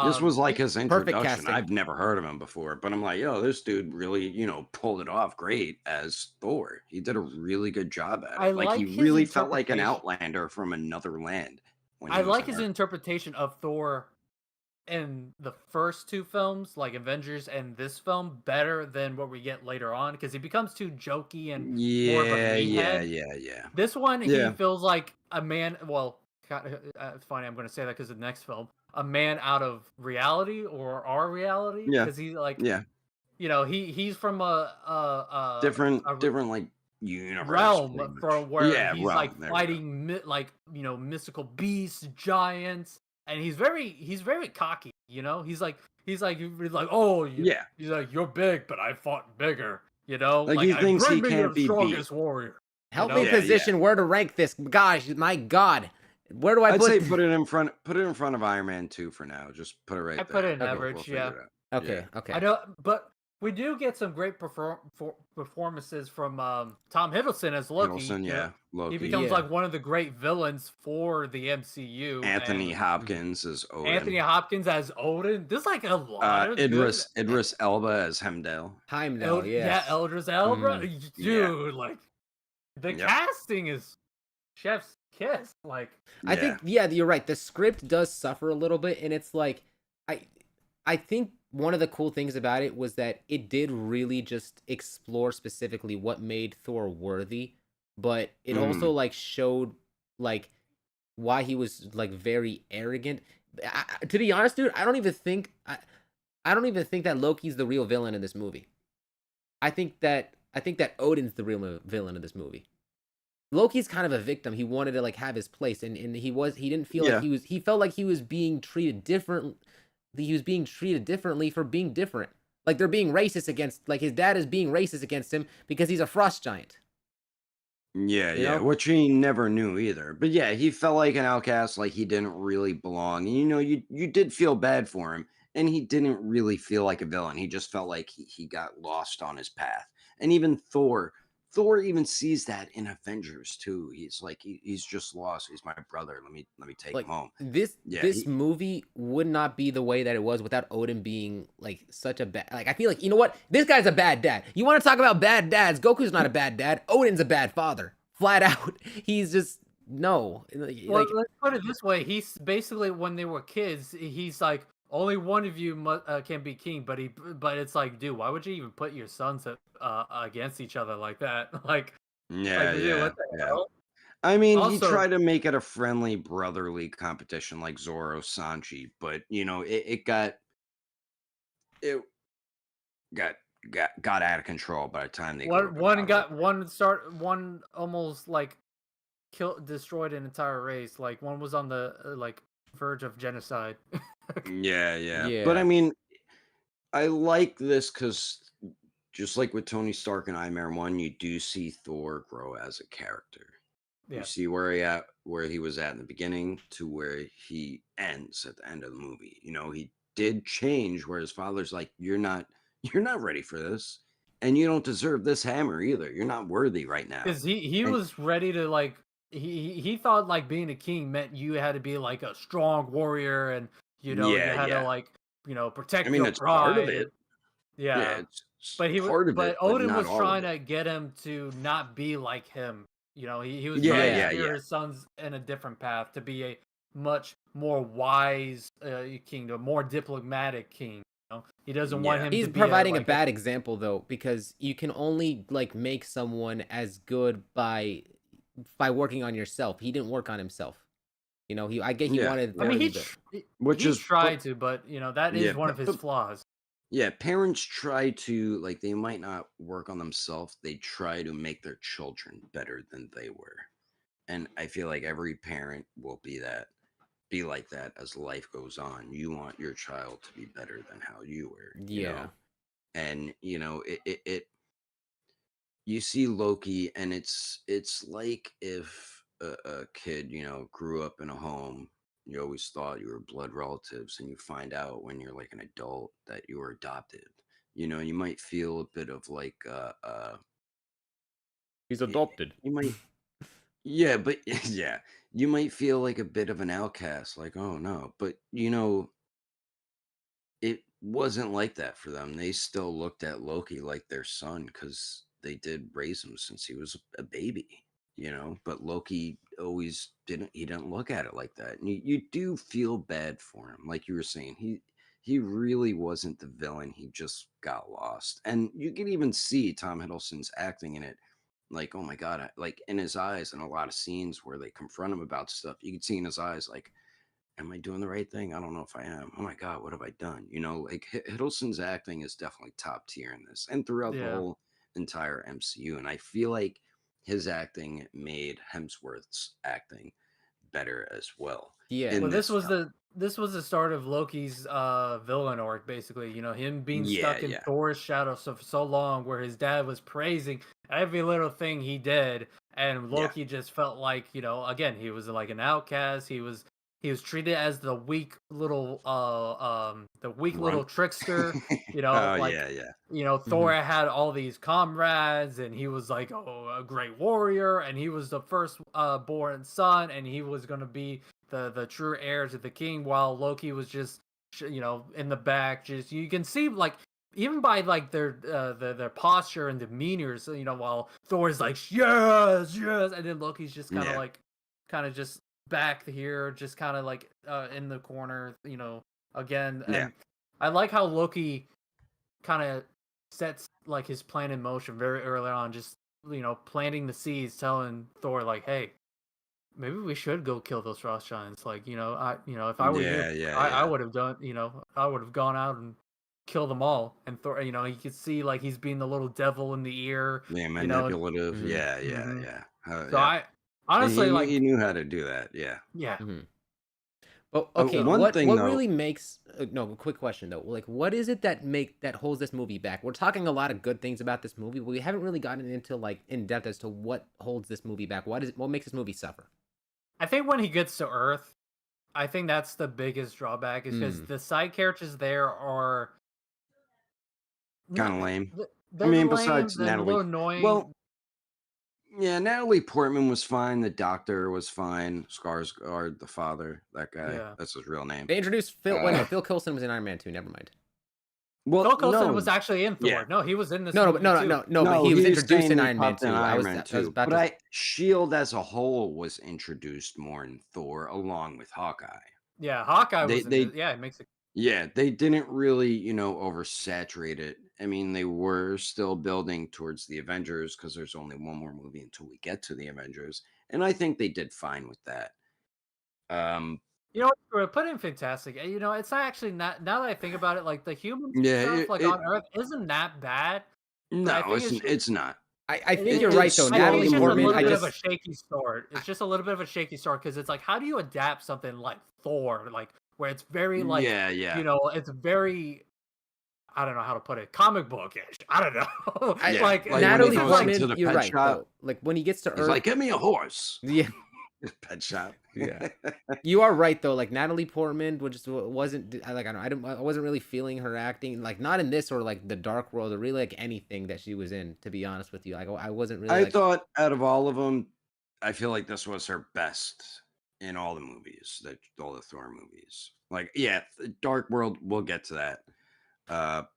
This was like his Perfect introduction. casting. I've never heard of him before, but I'm like, yo, this dude really, pulled it off great as Thor. He did a really good job at I it. Like he like his really felt like an interpretation. outlander from another land when I he was like on his Earth. interpretation of Thor in the first two films, like Avengers and this film, better than what we get later on because he becomes too jokey and more of a Yeah, yeah, meathead. yeah, yeah. This one, he Yeah. feels like a man. Well, it's funny. I'm going to say that because the next film, a man out of reality or our reality, Yeah. because he's like, Yeah. he's from Different like universe pretty realm much. from where Yeah, he's like realm. There we go. fighting mystical beasts, giants, and he's very cocky. He's like, oh, Yeah. he's like, you're big, but I fought bigger. Like Like he I thinks bring he me can't the be beat. strongest warrior. Help me Yeah, position where to rank this. Gosh, my God. Where do I I'd put say put it in front of Iron Man 2 for now. Just put it right I there. put it in Okay. We'll average, figure yeah. it out. Okay, Yeah. okay. I know, but we do get some great performances from Tom Hiddleston as Loki. Hiddleston, yeah. He Loki. becomes Yeah. like one of the great villains for the MCU. Anthony and Hopkins is Odin. Anthony Hopkins as Odin. There's like a lot of Idris Elba as Hemdale. Heimdall, Yeah, yes. Eldris Elba, dude. Yeah. Like the Yep. casting is chef's kiss. Like I think you're right. The script does suffer a little bit, and it's like I think one of the cool things about it was that it did really just explore specifically what made Thor worthy, but it also like showed like why he was like very arrogant. To be honest, dude, I don't even think that Loki's the real villain in this movie. I think that Odin's the real villain in this movie. Loki's kind of a victim. He wanted to like have his place, and he didn't feel like he felt like he was being treated different. He was being treated differently for being different. Like they're being racist against, like his dad is being racist against him because he's a frost giant. Yeah, You yeah, know? which he never knew either. But yeah, he felt like an outcast, like he didn't really belong. And you did feel bad for him, and he didn't really feel like a villain. He just felt like he got lost on his path. And even Thor Thor even sees that in Avengers too. He's like he's just lost. He's my brother. Let me take Like him home. this Yeah, this movie would not be the way that it was without Odin being like such a bad, like I feel like, you know what? This guy's a bad dad. You want to talk about bad dads? Goku's not a bad dad. Odin's a bad father. Flat out. He's just no. Well, Like let's put it this way. He's basically when they were kids, he's like only one of you can be king, but it's like, dude, why would you even put your sons against each other like that? yeah, Dude, yeah, what the yeah. hell? I mean, he Also, tried to make it a friendly, brotherly competition like Zoro Sanji, but you know, it got got out of control by the time they grew up in power. one almost like destroyed an entire race. Like one was on the like verge of genocide. Yeah, yeah. But I yeah. mean, I like this because just like with Tony Stark and Iron Man 1, you do see Thor grow as a character. You Yeah. see where he was at in the beginning to where he ends at the end of the movie. You know, he did change where his father's like, you're not ready for this. And you don't deserve this hammer either. You're not worthy right now. Because he And was ready to like he thought like being a king meant you had to be like a strong warrior and you yeah, had to yeah. like I protect mean, your it's part of pride it. and Yeah, yeah. it's But part of it, but but Odin not was all of trying it. to get him to not be like him. He was trying Yeah, to Yeah. yeah, steer yeah. his sons in a different path to be a much more wise king, a more diplomatic king. He doesn't want Yeah. him He's to be a providing a like a bad example though, because you can only like make someone as good by working on yourself. He didn't work on himself. You know, I get he Yeah, wanted I yeah. mean, Thor to be better. Which he is but tried to, but that yeah, is one of his flaws. yeah, parents try to like they might not work on themselves. They try to make their children better than they were. And I feel like every parent will be like that as life goes on. You want your child to be better than how you were, you Yeah. know? And you know, it you see Loki and it's like if a kid, you know, grew up in a home, you always thought you were blood relatives and you find out when you're like an adult that you were adopted. You know, you might feel a bit of like He's y- adopted. you might yeah, but yeah, you might feel like a bit of an outcast like oh no, but you know, it wasn't like that for them. They still looked at Loki like their son because they did raise him since he was a baby, you know. But Loki always didn't. He didn't look at it like that. And you do feel bad for him, like you were saying. He really wasn't the villain. He just got lost, and you can even see Tom Hiddleston's acting in it. Like, oh my god, like in his eyes, in a lot of scenes where they confront him about stuff, you can see in his eyes, like, am I doing the right thing? I don't know if I am. Oh my God, what have I done? You know, like Hiddleston's acting is definitely top tier in this and throughout the Yeah. whole entire MCU. And I feel like his acting made Hemsworth's acting better as well Yeah. in Well, this film. this was the start of Loki's villain arc, basically. Him being Yeah, stuck in yeah, Thor's shadow for so long, where his dad was praising every little thing he did, and yeah, Loki just felt like, again, he was like an outcast. He was treated as the weak little runt. trickster. Oh, Like yeah, yeah. Thor Mhm. had all these comrades, and he was like, oh, a great warrior, and he was the first born son, and he was gonna be the true heir to the king, while Loki was just in the back. Just you can see like even by like their posture and demeanors, while Thor is like yes, yes, and then Loki's just Yeah, kind of just back here, just kind of like in the corner, again. yeah, And I like how Loki kind of sets like his plan in motion very early on, just planting the seeds, telling Thor like, hey, maybe we should go kill those frost giants. Like, if I were you, yeah, yeah, I yeah. would have done, I would have gone out and killed them all. And Thor, you could see like he's being the little devil in the ear, Yeah, you know. manipulative. Mhm. Yeah, yeah, hmm yeah. So Yeah. I And honestly he like, knew how to do that. Yeah. yeah. Mhm. Well, okay. So One thing What though, really makes no? Quick question though. Like, what is it that holds this movie back? We're talking a lot of good things about this movie, but we haven't really gotten into like in depth as to what holds this movie back. What is it? What makes this movie suffer? I think when he gets to Earth, I think that's the biggest drawback, is because Mm. the side characters there are kind not of lame. I they're mean, lame, besides they're a Natalie, little annoying. well, Yeah, Natalie Portman was fine. The doctor was fine. Skarsgård, the father, that guy. Yeah. That's his real name. They introduced Phil. Wait, no, Uh, Phil Coulson was in Iron Man 2. Never mind. well, Phil Coulson no, was actually in Thor. yeah. No, he was in this No, movie but too. no. But he was introduced saying in he Iron Man popped 2. in I Iron was Man I was 2, about but to. Shield as a whole was introduced more in Thor, along with Hawkeye. Yeah, Hawkeye They was in they this. Yeah, it makes it. Yeah, they didn't really, oversaturate it. I mean, they were still building towards the Avengers because there's only one more movie until we get to the Avengers, and I think they did fine with that. You know, put in fantastic. You know, it's not actually not. Now that I think about it, like the human Yeah, stuff, like it on Earth, isn't that bad. But I no, think it's not. I think it- you're it- right though. it's I think Natalie it's just a Portman. little I bit just of a shaky start. It's just a little bit of a shaky start because it's like, how do you adapt something like Thor, like where it's very like, Yeah. it's very. I don't know how to put it. Comic bookish. I don't know. I- Yeah, like like when he Natalie goes Portman. into the You're pet right shop, though. Like when he gets to he's Earth. like, "Give me a horse." Yeah. Pet shop. Yeah. You are right though. Like Natalie Portman wasn't like I wasn't really feeling her acting, like not in this or like the Dark World or really like anything that she was in. To be honest with you, like I wasn't really. I Like, thought out of all of them, I feel like this was her best in all the movies, all the Thor movies. Like, yeah, Dark World, we'll get to that. But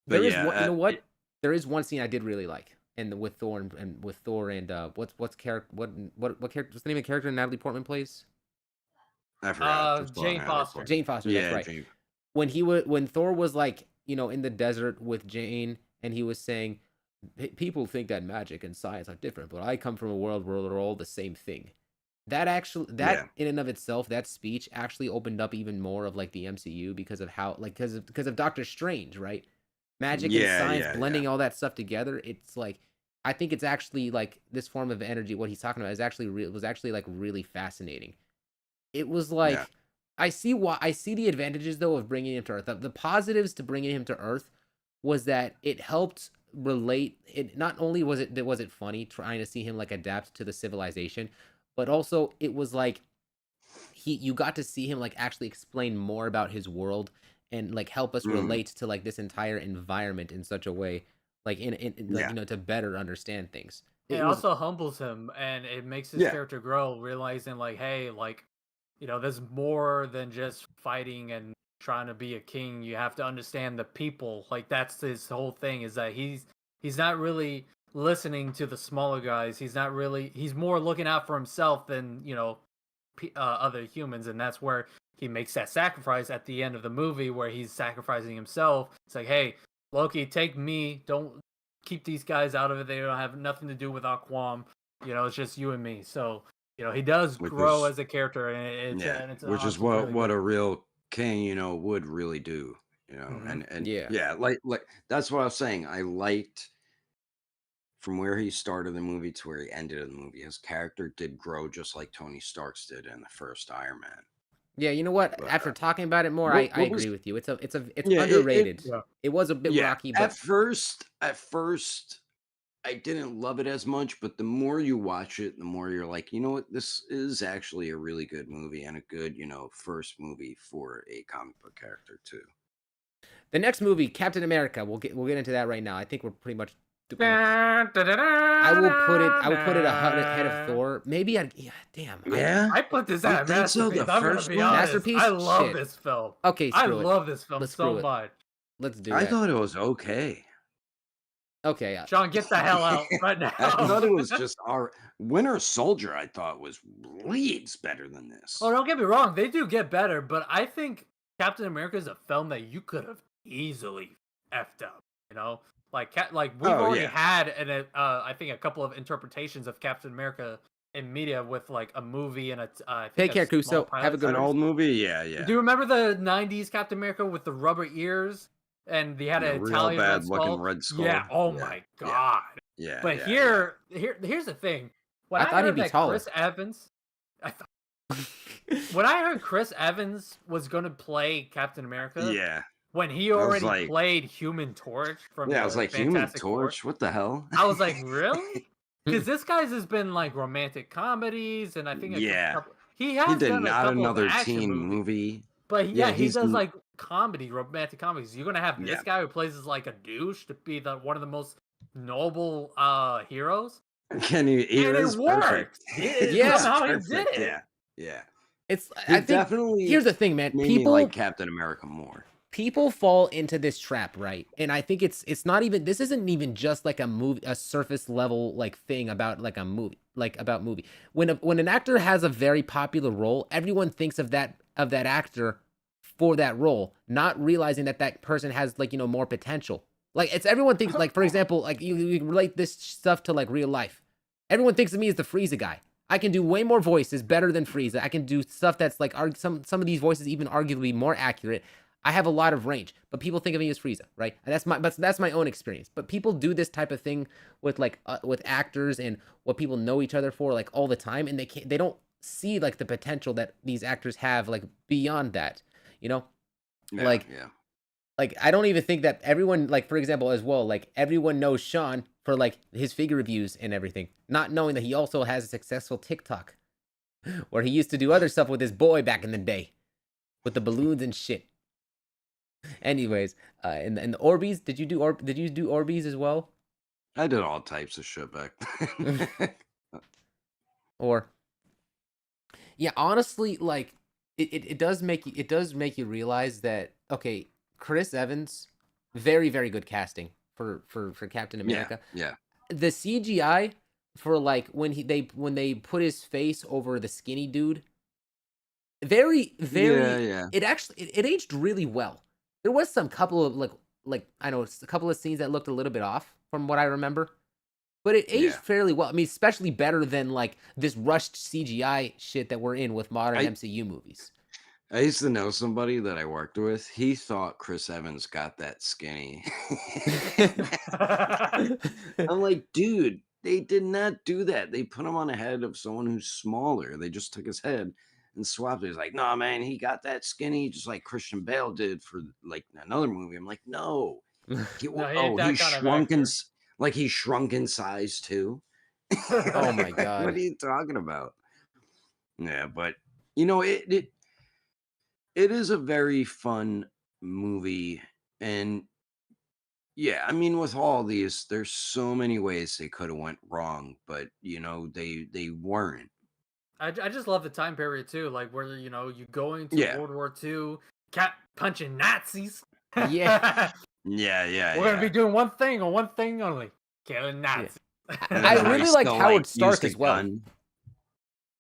there is yeah, one, you know what? There is one scene I did really like, and with Thor and with Thor and what's character what character? What's the name of the character Natalie Portman plays? I forgot. Jane Foster. Jane Foster. Yeah, That's right. Jane. When Thor was like in the desert with Jane, and he was saying, people think that magic and science are different, but I come from a world where they're all the same thing. That in and of itself, that speech actually opened up even more of like the MCU because of how because of Doctor Strange, right? Magic and science blending all that stuff together. It's like I think it's actually like this form of energy. What he's talking about is actually was actually like really fascinating. It was like I see the advantages though of bringing him to Earth. The positives to bringing him to Earth was that it helped relate. It not only was it funny trying to see him like adapt to the civilization, but also it was like you got to see him like actually explain more about his world and like help us relate to like this entire environment in such a way, like in like to better understand things. It also humbles him and it makes his character grow, realizing like, hey, like, there's more than just fighting and trying to be a king. You have to understand the people. Like that's his whole thing, is that he's not really listening to the smaller guys. He's more looking out for himself than, other humans. And that's where he makes that sacrifice at the end of the movie where he's sacrificing himself. It's like, hey, Loki, take me. Don't keep these guys out of it. They don't have nothing to do with Aquam. It's just you and me. So, he does grow as a character, and it's which is what a real king, would really do, and like that's what I was saying. I liked from where he started the movie to where he ended the movie. His character did grow just like Tony Stark's did in the first Iron Man. Yeah, you know what? After talking about it more, I agree with you. It's underrated. It was a bit rocky, but at first, I didn't love it as much. But the more you watch it, the more you're like, you know what? This is actually a really good movie and a good, first movie for a comic book character too. The next movie, Captain America. We'll get into that right now. I think we're pretty much. I will put it ahead of Thor. Maybe I put this at Masterpiece. I'm gonna be honest. Masterpiece. I love this film. Okay, I love this film so much. Let's do it. I thought it was okay. Okay, Sean, get the hell out right now. I thought it was just our Winter Soldier. I thought was leagues better than this. Oh, don't get me wrong. They do get better, but I think Captain America is a film that you could have easily effed up. Like we've already had I think a couple of interpretations of Captain America in media with like a movie and Take care, Kuso. Have a good An old movie, yeah. Do you remember the '90s Captain America with the rubber ears and he had an Italian real bad red skull? looking red skull? Yeah. Oh my god. Yeah. But here's the thing. When I thought he'd be taller. Chris Evans. When I heard Chris Evans was going to play Captain America. Yeah. When he already played Human Torch from I was like, Human Torch? What the hell? I was like, really? Because this guy's has been like romantic comedies, and I think he did did done not another teen movie. But he does like romantic comedies. You're gonna have this guy who plays as like a douche to be one of the most noble heroes. Can he? He And it is perfect. worked. Yeah. Somehow he Perfect. did it. Yeah, yeah. It's He I think definitely here's the thing, man. made me like Captain America more. People fall into this trap, right? And I think it's not even, this isn't even just like a surface level like thing about like a movie, like about movie. When an actor has a very popular role, everyone thinks of that actor for that role, not realizing that that person has like, more potential. Like it's everyone thinks, like for example, like you relate this stuff to like real life. Everyone thinks of me as the Frieza guy. I can do way more voices better than Frieza. I can do stuff that's like some of these voices even arguably more accurate. I have a lot of range, but people think of me as Frieza, right? And that's my own experience. But people do this type of thing with like with actors and what people know each other for like all the time, and they don't see like the potential that these actors have like beyond that, you know? Yeah, like yeah. like I don't even think that everyone, like for example as well, like everyone knows Sean for like his figure reviews and everything, not knowing that he also has a successful TikTok where he used to do other stuff with his boy back in the day with the balloons and shit. Anyways, and the Orbeez, did you do Orbeez as well? I did all types of shit back then. Or yeah, honestly, like it does make you realize that okay, Chris Evans, very very good casting for Captain Yeah, America. yeah. The CGI for like when they put his face over the skinny dude, very Yeah, yeah. it actually it aged really well. There was some couple of like I know a couple of scenes that looked a little bit off from what I remember, but it aged Yeah. fairly well. I mean, especially better than like this rushed CGI shit that we're in with modern I MCU movies. I used to know somebody that I worked with. He thought Chris Evans got that skinny. I'm like, dude, they did not do that. They put him on a head of someone who's smaller. They just took his head and swapped it. He's like, no, man, he got that skinny just like Christian Bale did for like another movie. I'm like, no. No, he ain't Oh, he that kind of shrunk in actor. like he shrunk in size too. Oh my What god. are you talking about? Yeah, but you know, it is a very fun movie. And yeah, I mean, with all these, there's so many ways they could have went wrong, but you know, they weren't. I just love the time period too, like where you go into Yeah, World War II, cat punching Nazis. Yeah. yeah, yeah, We're gonna be yeah. doing one thing and one thing only: killing Yeah. Nazis. And I then where he really liked still Howard like Stark used a as well. gun.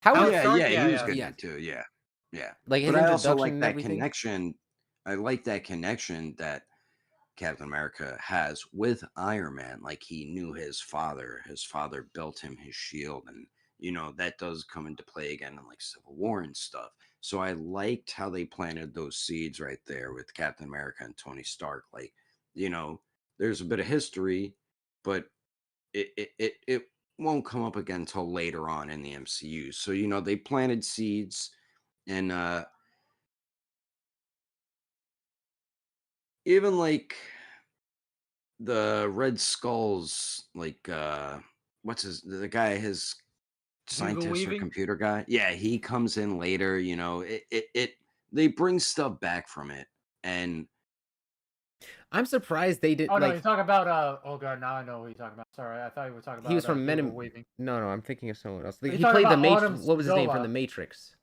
Howard, Howard Yeah, Stark, yeah, yeah, he was yeah. good yeah, in it too. Yeah, yeah. like his But I also introduction like and that everything. connection. I like that connection that Captain America has with Iron Man. Like he knew his father. His father built him his shield, and you know that does come into play again in like Civil War and stuff. So I liked how they planted those seeds right there with Captain America and Tony Stark. Like, you know, there's a bit of history, but it won't come up again until later on in the MCU. So you know they planted seeds, and even like the Red Skulls, like what's the guy, his Hugo scientist or Weaving. computer guy? Yeah, he comes in later, you know. It they bring stuff back from it. And I'm surprised they did Oh no, like you're talking about oh god, now I know what you're talking about. Sorry, I thought you were talking he was about from Men Hugo in. Weaving. No, I'm thinking of someone else. Like, You're he talking played the about Matrix. Autumn What was his name from the Zola. Matrix?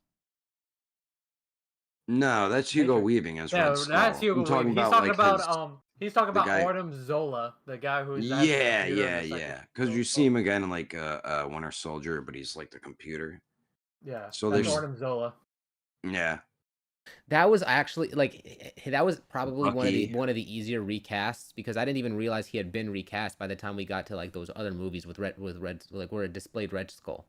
no, that's Hugo Matrix. Weaving as Red Yeah, that's Skull. I'm Hugo talking Weaving. He's about talking like his about he's talking the about guy. Autumn Zola, the guy who has the Yeah, computer in yeah, the second yeah. Because you see him again in like Winter Soldier, but he's like the computer. Yeah, So that's there's Autumn Zola. yeah, That was actually like that was probably Bucky. one of the easier recasts because I didn't even realize he had been recast by the time we got to like those other movies with red like where it displayed Red Skull.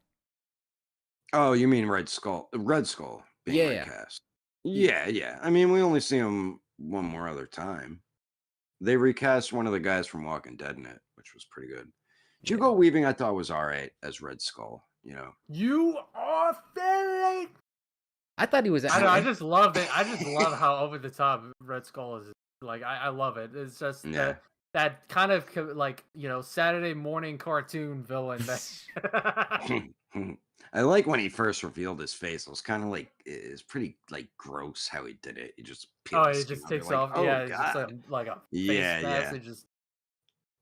Oh, you mean Red Skull? Red Skull being Yeah, yeah. recast. Yeah, yeah. I mean, we only see him one more other time. They recast one of the guys from Walking Dead in it, which was pretty good. Yeah. Hugo Weaving, I thought was all right as Red Skull. You know. You are fake. I thought he was. I know. I just love it. I just love how over the top Red Skull is. Like I love it. It's just Yeah. that kind of like Saturday morning cartoon villain. That I like when he first revealed his face. It was kind of like it's pretty like gross how he did it. He just peeled oh, the it skin just off. You're takes like, off. oh Yeah, it's just god. like a face Yeah, mask. yeah. It just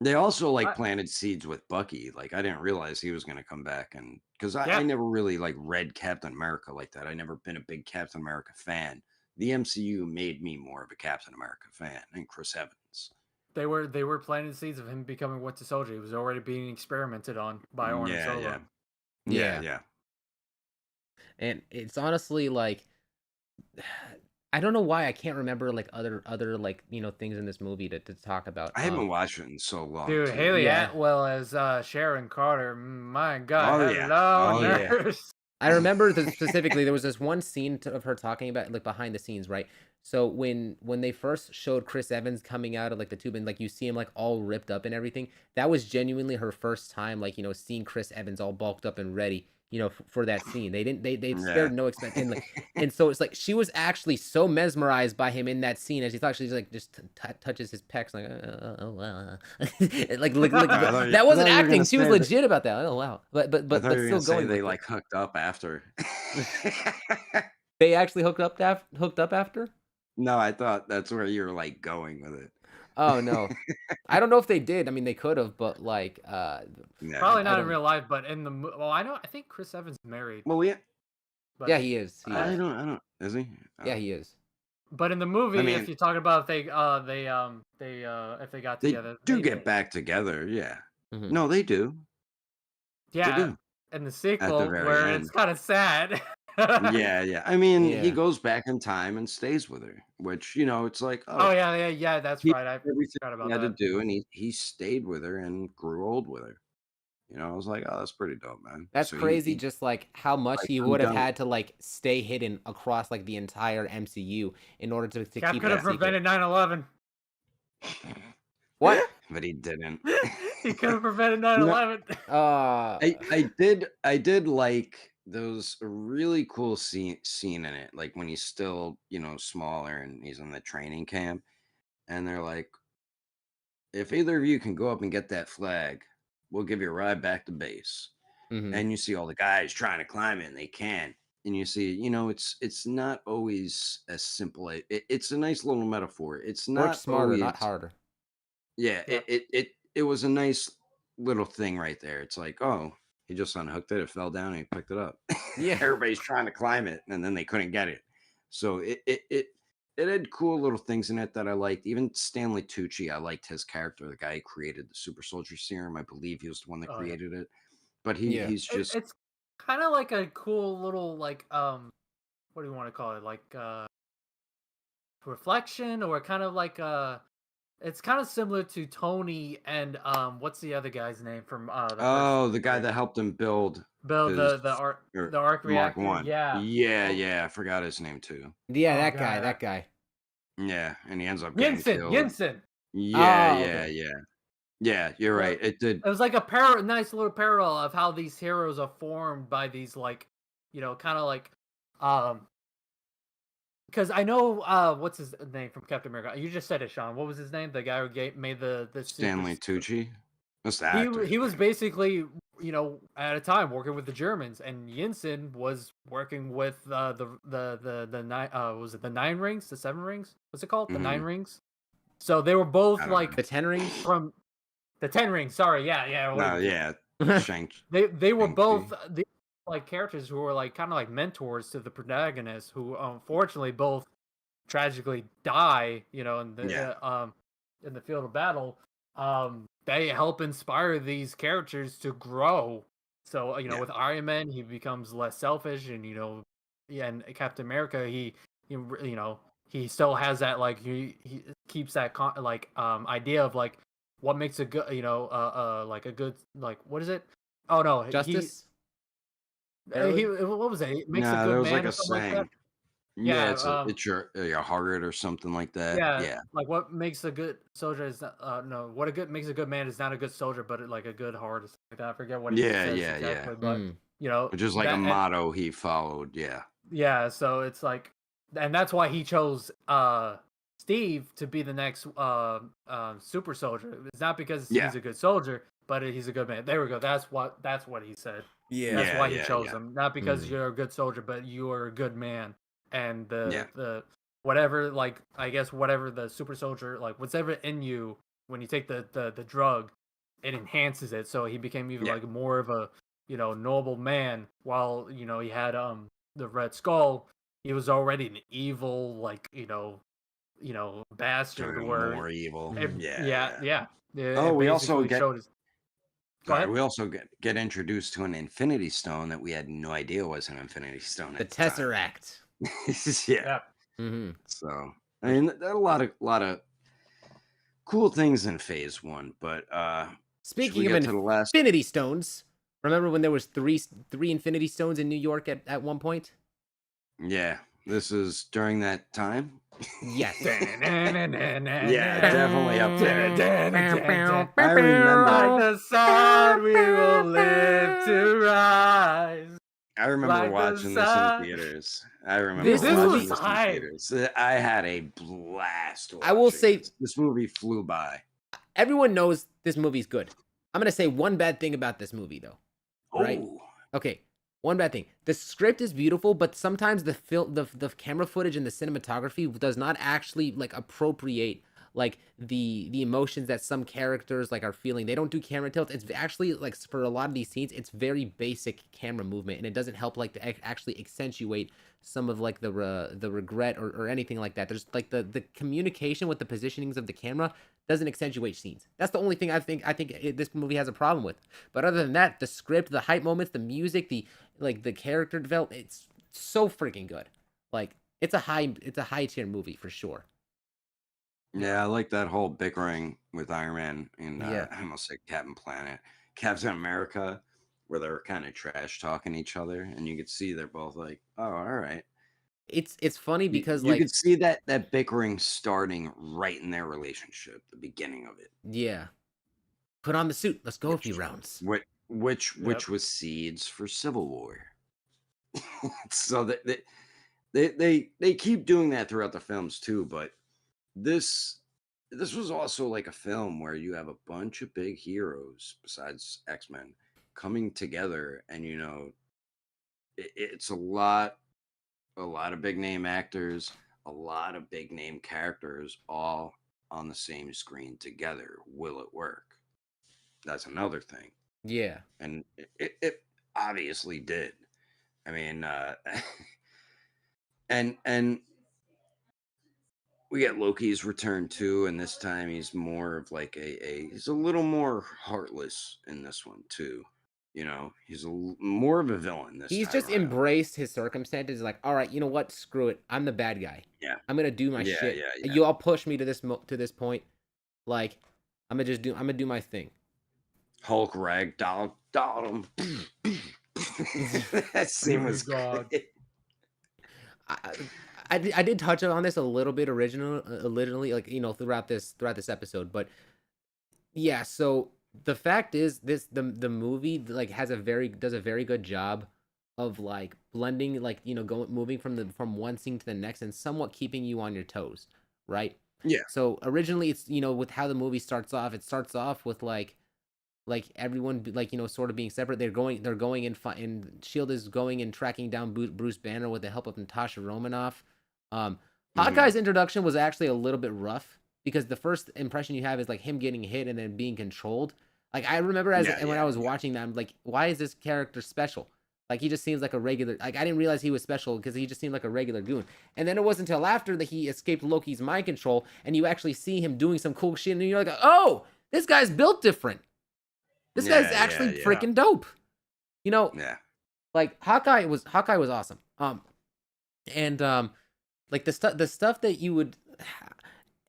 They also like I, planted seeds with Bucky. Like I didn't realize he was going to come back, and because I yeah, never really like read Captain America like that. I never been a big Captain America fan. The MCU made me more of a Captain America fan, and Chris Evans. they were planting seeds of him becoming Winter Soldier. He was already being experimented on by Orna Yeah, yeah, Solo. yeah, Yeah. yeah. And it's honestly like I don't know why I can't remember like other like things in this movie to talk about. I haven't watched it in so long Dude, too. Haley Yeah. Atwell as Sharon Carter. My God, Oh yeah, hello, oh yeah. nurse. I remember specifically there was this one scene of her talking about like behind the scenes, right? So when they first showed Chris Evans coming out of like the tube and like you see him like all ripped up and everything, that was genuinely her first time like seeing Chris Evans all bulked up and ready, for that scene. They Yeah. spared no expense and so it's like she was actually so mesmerized by him in that scene as she thought she's like just touches his pecs like like I thought that wasn't you were acting. gonna She was say that. legit about that. Oh wow, but I thought you were still gonna say going they with it. like hooked up after. They actually hooked up after? No, I thought that's where you were like going with it. Oh no. I don't know if they did. I mean, they could have, but like Yeah. Probably not I in don't real life, but in the well, I think Chris Evans married, Well, yeah. but Yeah, he is. He I is. I don't. Is he? Yeah, Oh. he is. but in the movie, I if mean, you talk about if if they got they together, do they get did. back together. Yeah. Mhm. No, they do. They Yeah, do in the at the sequel very where it's end. kind of sad. Yeah, yeah. I mean, he Yeah. goes back in time and stays with her, which it's like, Oh oh, yeah, that's he right. I did everything forgot he about had to that. do, and he stayed with her and grew old with her. I was like, oh, that's pretty dope, man. That's So crazy he just like how much like he I'm would have done. had to like stay hidden across like the entire MCU in order to Cap keep could that have secret. prevented 9/11. What? But he didn't. He could have prevented You know, 9/11. I did like those really cool scene in it, like when he's still smaller and he's in the training camp, and they're like, if either of you can go up and get that flag, we'll give you a ride back to base. Mhm. And you see all the guys trying to climb it and they can't. And you see, it's not always as simple. It's a nice little metaphor. It's Work not smarter, always. not harder. Yeah, Yeah. it was a nice little thing right there. It's like, oh, he just unhooked it, it fell down, and he picked it up. Yeah. Everybody's trying to climb it, and then they couldn't get it. So it had cool little things in it that I liked. Even Stanley Tucci, I liked his character, the guy who created the super soldier serum. I believe he was the one that Oh yeah. created it. But Yeah. he's just It's kind of like a cool little like what do you want to call it? Like reflection or kind of like it's kind of similar to Tony and what's the other guy's name from the first the guy that helped him build build his the arc Mark reactor. One. Yeah. Yeah, Oh, yeah, I forgot his name too. Yeah, oh that guy, god. that guy. Yeah, and he ends up getting Jensen. killed. Jensen. Yeah, Oh, yeah, okay. yeah. Yeah, you're Well, right. It did. it was like a nice little parallel of how these heroes are formed by these like, kind of like, because I know what's his name from Captain America. You just said it, Sean. What was his name? The guy who made the Stanley super. Tucci. That's the actor. He was basically at a time working with the Germans, and Jensen was working with the nine was it the Nine Rings, the Seven Rings? What's it called? The Nine Rings. So they were both I don't like know. The Ten Rings? from the Ten Rings. Sorry, yeah. No, yeah. Shank. They were Shang-Chi. both the like characters who were like kind of like mentors to the protagonists, who unfortunately both tragically die. In the field of battle. They help inspire these characters to grow. So Yeah. with Iron Man, he becomes less selfish, and yeah, and Captain America, he still has that like he keeps that idea of like what makes a good like a good like what is it? Oh no, Justice? he what was it? It makes a No, good there was man like or a something like that. saying. Yeah, Yeah, it's your heart or something like that. yeah, Yeah. like what makes a good soldier is not, no, what a good makes a good man is not a good soldier, but like a good heart or something like that. I forget what he Yeah, says yeah, yeah. exactly, but Mm. Which is like a that and, motto he followed. Yeah. yeah, so it's like, and that's why he chose Steve to be the next super soldier. It's not because Yeah. he's a good soldier, but he's a good man. There we go. That's what he said. Yeah. That's Yeah, why he yeah, chose yeah. him, not because Mm. you're a good soldier, but you are a good man. And Yeah. the whatever, like I guess whatever the super soldier, like whatever in you when you take the drug, it enhances it, so he became even Yeah. like more of a noble man. While he had the Red Skull, he was already an evil like bastard. Turning Where more evil. yeah, Oh, it we also basically get showed his. Go sorry, ahead. we also get introduced to an Infinity Stone that we had no idea was an Infinity Stone The at the time. Tesseract. Yeah. Yeah. Mm-hmm. So I mean, there are a lot of cool things in Phase One, but should we Speaking of get to the last? Infinity Stones, remember when there was three Infinity Stones in New York at one point? Yeah, this is during that time. Yes. Yeah, definitely up there. I Like remember. the sun, we will live to rise. I remember Like the watching this in sun. theaters. I remember This This watching movie- was this in hype. theaters. I had a blast. I will watching say- this movie flew by. Everyone knows this movie's good. I'm gonna say one bad thing about this movie though. Right. Oh, Okay, one bad thing. The script is beautiful, but sometimes the camera footage and the cinematography does not actually like appropriate like the emotions that some characters like are feeling. They don't do camera tilts. It's actually like for a lot of these scenes, it's very basic camera movement, and it doesn't help like to actually accentuate some of like the regret or anything like that. There's like the communication with the positionings of the camera doesn't accentuate scenes. That's the only thing I think this movie has a problem with. But other than that, the script, the hype moments, the music, the character development, it's so freaking good. Like it's a high tier movie for sure. yeah, I like that whole bickering with Iron Man and Yeah. I almost said Captain America, where they're kind of trash talking each other, and you could see they're both like, "Oh, all right." It's funny because You like could see that bickering starting right in their relationship, the beginning of it. yeah, put on the suit. Let's go a few Which rounds. which was seeds for Civil War. So that they keep doing that throughout the films too, but this this was also like a film where you have a bunch of big heroes besides X-Men coming together, and it's a lot of big name actors, a lot of big name characters all on the same screen together. Will it work? That's another thing. Yeah. And it obviously did. I mean, and we get Loki's return too, and this time he's more of like he's a little more heartless in this one too. He's more of a villain this He's time just around. embraced his circumstances. Like, all right, you know what? Screw it. I'm the bad guy. Yeah. I'm gonna do my Yeah, shit. yeah, yeah. You all push me to this point. Like, I'm gonna do my thing. Hulk ragdoll him. That scene was God. great. I did touch on this a little bit originally, like throughout this episode, but yeah. So the fact is, the movie like does a very good job of like blending, like moving from one scene to the next and somewhat keeping you on your toes, right? Yeah. So originally, it's with how the movie starts off. It starts off with like everyone sort of being separate. They're going and Shield is going and tracking down Bruce Banner with the help of Natasha Romanoff. Hawkeye's introduction was actually a little bit rough because the first impression you have is like him getting hit and then being controlled. Like I remember when I was watching that, I'm like, why is this character special? Like he just seems like a regular. Like I didn't realize he was special because he just seemed like a regular goon. And then it wasn't until after that he escaped Loki's mind control and you actually see him doing some cool shit and you're like, oh, this guy's built different. This guy's actually freaking dope. Yeah. Like Hawkeye was awesome. And like the stuff that you would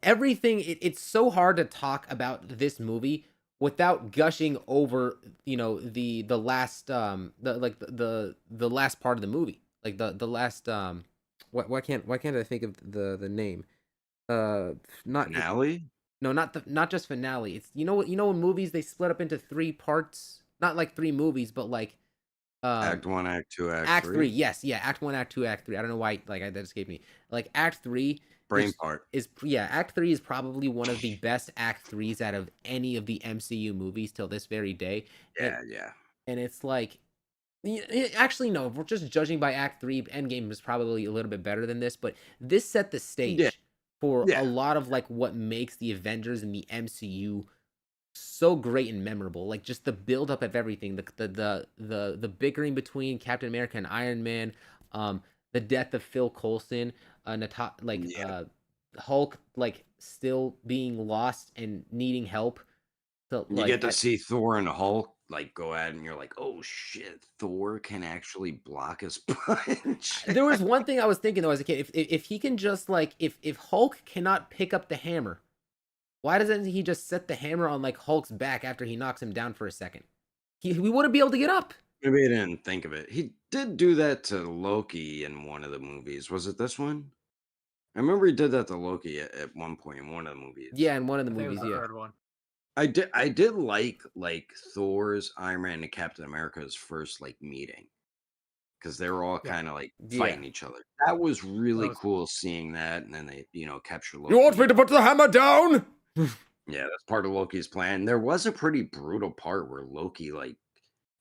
everything it's so hard to talk about this movie without gushing over, the last the last part of the movie. Like the last why can't I think of the name? Not Finale? No, not just finale. It's in movies they split up into three parts. Not like three movies, but like Act 1, Act 2, Act Act 3. 3. Yes, yeah, Act 1, Act 2, Act 3. I don't know why that escaped me. Like Act 3 Brain part. Act 3 is probably one of the best Act 3s out of any of the MCU movies till this very day. Yeah. And it's like actually no, if we're just judging by Act 3, Endgame was probably a little bit better than this, but this set the stage. Yeah. for Yeah. a lot of like what makes the Avengers and the MCU so great and memorable. Like just the build up of everything, the bickering between Captain America and Iron Man, the death of Phil Coulson, Yeah. Hulk like still being lost and needing help. So You like get to see Thor and Hulk like go at it, and you're like, oh shit, Thor can actually block his punch. there was one thing I was thinking though as a kid, if he can just like if Hulk cannot pick up the hammer, why doesn't he just set the hammer on like Hulk's back after he knocks him down for a second? We wouldn't be able to get up. Maybe I didn't think of it. He did do that to Loki in one of the movies. Was it this one? I remember he did that to Loki at one point in one of the movies. Yeah, in one of the I think it was movies, the yeah. third one. I did like Thor's, Iron Man, and Captain America's first like meeting, because they were all Yeah. kind of like Yeah. fighting each other. That was really was- cool seeing that, and then they capture Loki. You want me to put the hammer down? Yeah, that's part of Loki's plan. There was a pretty brutal part where Loki like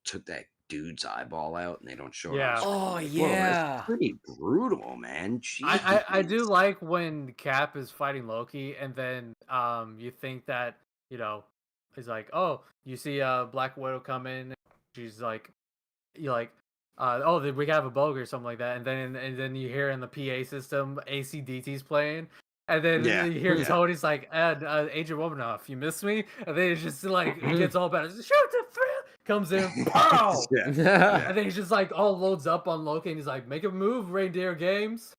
took that dude's eyeball out, and they don't show it. Yeah. On screen. Oh Whoa, that's yeah. pretty brutal, man. I do Jeez. like when Cap is fighting Loki, and then you think that he's like, oh, you see Black Widow come in, she's like, you like, oh, we have a bogey or something like that, and then you hear in the PA system AC/DC's playing. And then Yeah, you hear yeah. Tony's like, Agent Romanoff, you miss me? And then it's just like, he gets all bad. Shoot the thrill! Comes in, pow! Yeah. And then he's just like, all loads up on Loki, and he's like, make a move, Reindeer Games.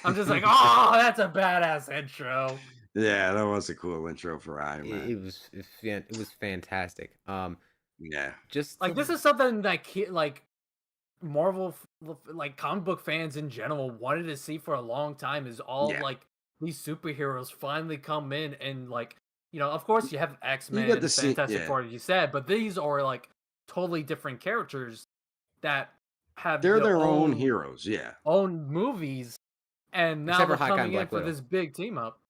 I'm just like, oh, that's a badass intro. Yeah, that was a cool intro for Iron Man. It was fantastic. Yeah. Just Like, this is something that like Marvel, like comic book fans in general wanted to see for a long time. Is all Yeah. like these superheroes finally come in and like, of course you have X-Men, get to see- Fantastic yeah. Four, you said, but these are like totally different characters that have They're their own heroes. Yeah. own movies, and now Except for they're Hawkeye and coming in Black for Widow. this big team up.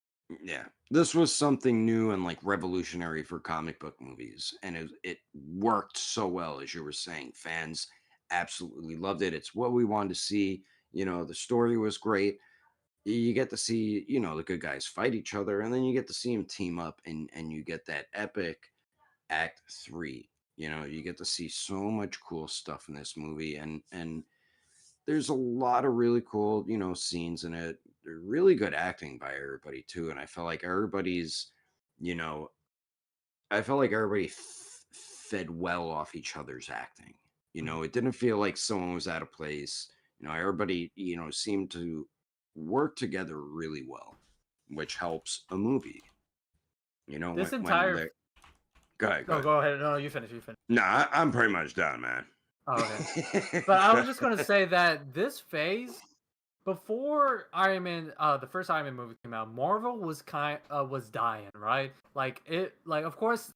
Yeah. This was something new and like revolutionary for comic book movies, and it worked so well, as you were saying. Fans absolutely loved it. It's what we wanted to see. The story was great. You get to see, the good guys fight each other, and then you get to see them team up, and you get that epic Act 3. You get to see so much cool stuff in this movie, and there's a lot of really cool, scenes in it. Really good acting by everybody too, and I felt like everybody fed well off each other's acting. It didn't feel like someone was out of place. Everybody, seemed to work together really well, which helps a movie. This when entire they- Go ahead. Oh, go ahead. No, you finish. Nah, I'm pretty much done, man. Oh, okay. But I was just gonna say that this phase, before Iron Man, the first Iron Man movie came out, Marvel was was dying, right? Like of course,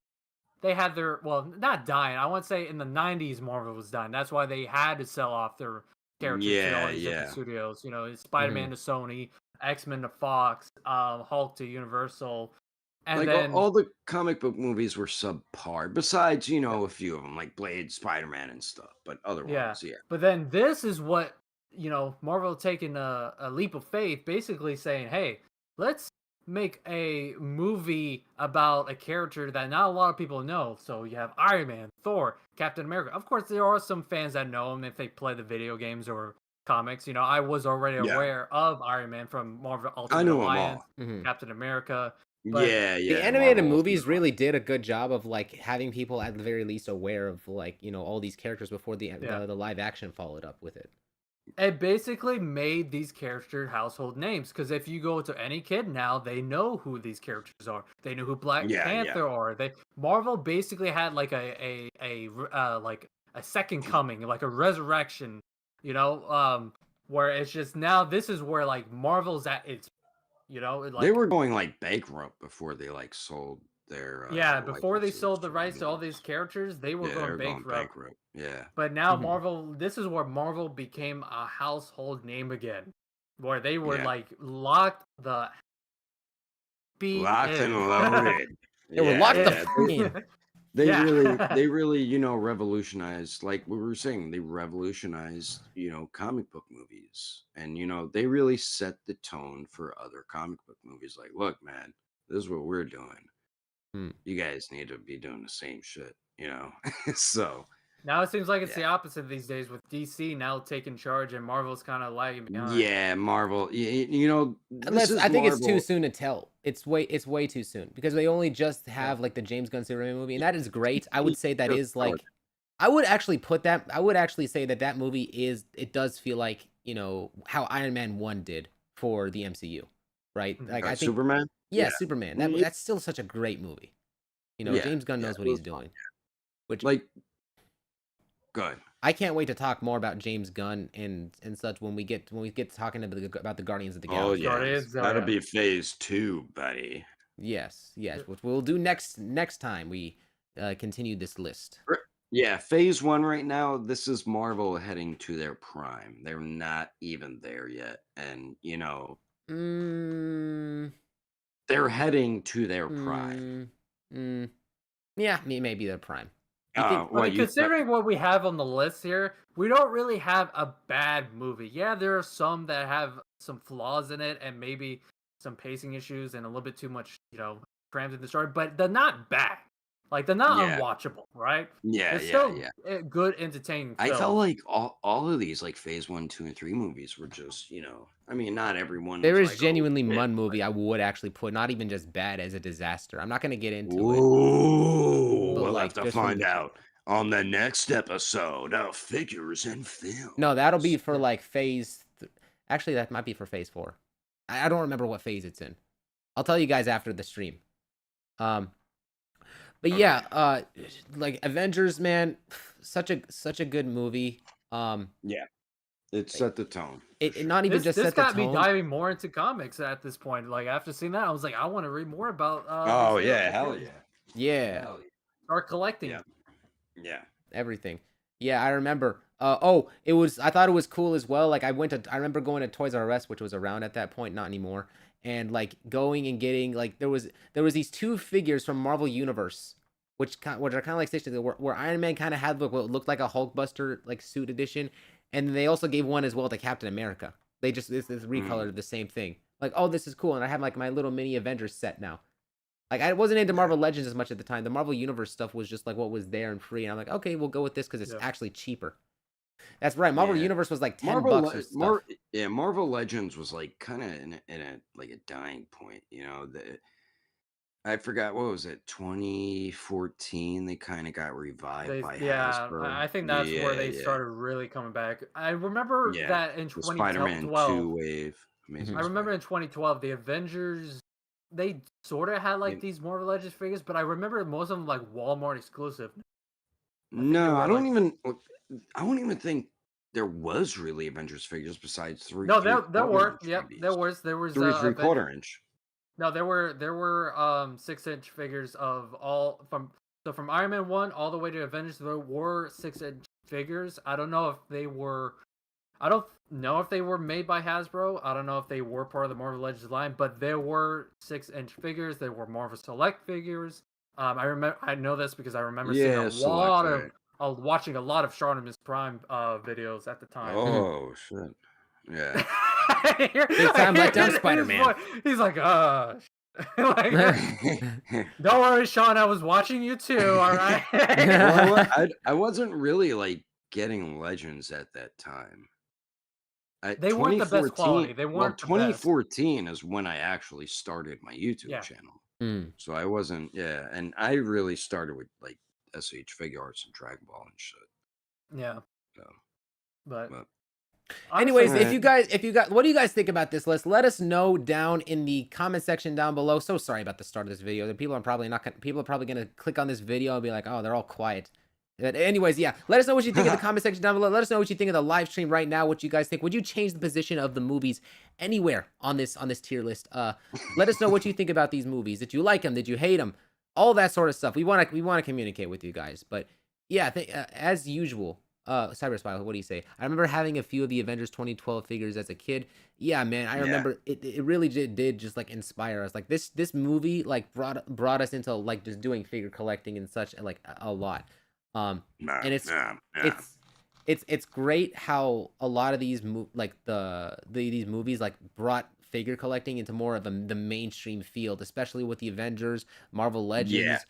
they had not dying. I want to say in the '90s, Marvel was dying. That's why they had to sell off their characters to all these different studios. Spider-Man to Sony, X-Men to Fox, Hulk to Universal. And like then all the comic book movies were subpar, besides a few of them like Blade, Spider-Man, and stuff. But otherwise, yeah. But then this is what Marvel taking a leap of faith, basically saying, "Hey, let's make a movie about a character that not a lot of people know." So you have Iron Man, Thor, Captain America. Of course, there are some fans that know him if they play the video games or comics. I was already aware of Iron Man from Marvel Ultimate knew 'em all. Alliance, Mhm. Captain America. But yeah. The animated Marvel movies Ultimate really did a good job of like having people at the very least aware of like all these characters before the live action followed up with it. It basically made these characters household names, because if you go to any kid now, they know who these characters are. They know who Black Panther are. Marvel basically had like a second coming, like a resurrection, where it's just now this is where like Marvel's at its, like, they were going like bankrupt before they like sold their before they licenses sold the to rights to all anyone these else. characters, they were Yeah, going they were bankrupt. Yeah. But now Mhm. this is where Marvel became a household name again, where they were Yeah. like locked the Locked and in. loaded. They were locked the yeah, fuck in. They Yeah. really, revolutionized, like we were saying, they revolutionized, comic book movies. And, they really set the tone for other comic book movies. Like, look, man, this is what we're doing. Hmm. You guys need to be doing the same shit, So, Now it seems like it's yeah. the opposite these days with DC now taking charge and Marvel's kind of lagging behind. Yeah, Marvel. This is I think it's too Marvel. soon to tell. It's way too soon because they only just have like the James Gunn Superman movie, and that is great. I would say that Just is like, I would actually say that that movie is. It does feel like how Iron Man 1 did for the MCU, right? Like I think, Superman. yeah, Superman. Yeah. That's still such a great movie. Yeah, James Gunn yeah, knows what it he's was fun, doing. Which Like, good. I can't wait to talk more about James Gunn and such when we get talking about the Guardians of the Oh Galaxy. yeah, Guardians, oh, that'll yeah. be phase 2, buddy. Yes, which we'll do next time we continue this list. Yeah, phase 1 right now. This is Marvel heading to their prime. They're not even there yet, and they're heading to their prime. Yeah, maybe their prime. I mean, considering what we have on the list here, we don't really have a bad movie. Yeah, there are some that have some flaws in it and maybe some pacing issues and a little bit too much, crammed in the story, but they're not bad. Like, they're not Yeah. unwatchable, right? Yeah, It's yeah, still yeah. a good, entertaining I film. felt like all of these, like phase 1, 2, and 3 movies were just, I mean, not everyone. There was is like, genuinely oh, one movie I would actually put, not even just bad, as a disaster. I'm not gonna get into it. Ooh, But, we'll like, have to just from- find out on the next episode of Figures and Film. No, that'll be for like actually, that might be for phase 4. I don't remember what phase it's in. I'll tell you guys after the stream. But yeah, like Avengers, man, such a good movie. Yeah, it set the tone. It not even just this set the got me tone. diving more into comics at this point. Like, after seeing that, I was like, I want to read more about. Oh these yeah, heroes. hell yeah. Yeah. Hell Start collecting. Yeah. Yeah. Everything. Yeah, I remember. I thought it was cool as well. Like I remember going to Toys R Us, which was around at that point, not anymore. And like going and getting like there was these 2 figures from Marvel Universe, which are kind of like stations where Iron Man kind of had what looked like a Hulkbuster like suit edition, and they also gave one as well to Captain America. They just this recolored of the same thing. Like, oh, this is cool, and I have like my little mini Avengers set now. Like, I wasn't into Marvel Legends as much at the time. The Marvel Universe stuff was just like what was there and free, and I'm like, okay, we'll go with this because it's actually cheaper. That's right. Marvel Universe was like $10 or stuff. Marvel Legends was like kind of in a like a dying point. I forgot, what was it, 2014? They kind of got revived by Hasbro. I think that's where they started really coming back. I remember that in the Spider-Man 2 wave. Amazing. I remember in 2012 the Avengers, they sort of had like these Marvel Legends figures, but I remember most of them like Walmart exclusive. No, I don't even think there was really Avengers figures besides 3. No, there were. Yep, there was 3 3/4 inch. No, there were 6-inch figures of all from Iron Man 1 all the way to Avengers. There were 6-inch figures. I don't know if they were made by Hasbro. I don't know if they were part of the Marvel Legends line, but there were 6-inch figures. There were Marvel Select figures. I know this because I remember seeing watching a lot of Shartimus Prime videos at the time. Oh shit! Yeah. Big time letdown Spider-Man. He's like, like, don't worry, Sean. I was watching you too. All right. Well, I wasn't really like getting Legends at that time. They weren't the best quality. They weren't. 2014 is when I actually started my YouTube channel. So I wasn't. Yeah, and I really started with like SH Figure Arts and Dragon Ball and shit. Yeah. So, but anyways, if you guys, what do you guys think about this list? Let us know down in the comment section down below. So sorry about the start of this video. The people are probably gonna click on this video and be like, oh, they're all quiet. But anyways, yeah, let us know what you think in the comment section down below. Let us know what you think of the live stream right now. What you guys think? Would you change the position of the movies anywhere on this tier list? Let us know what you think about these movies. Did you like them? Did you hate them? All that sort of stuff. We want to communicate with you guys. But yeah, as usual, Cyber Spy, what do you say? I remember having a few of the Avengers 2012 figures as a kid. Yeah, man, I remember it really did just like inspire us. Like this movie like brought us into like just doing figure collecting and such like a lot. And it's great how a lot of these these movies like brought figure collecting into more of the mainstream field, especially with the Avengers, Marvel Legends,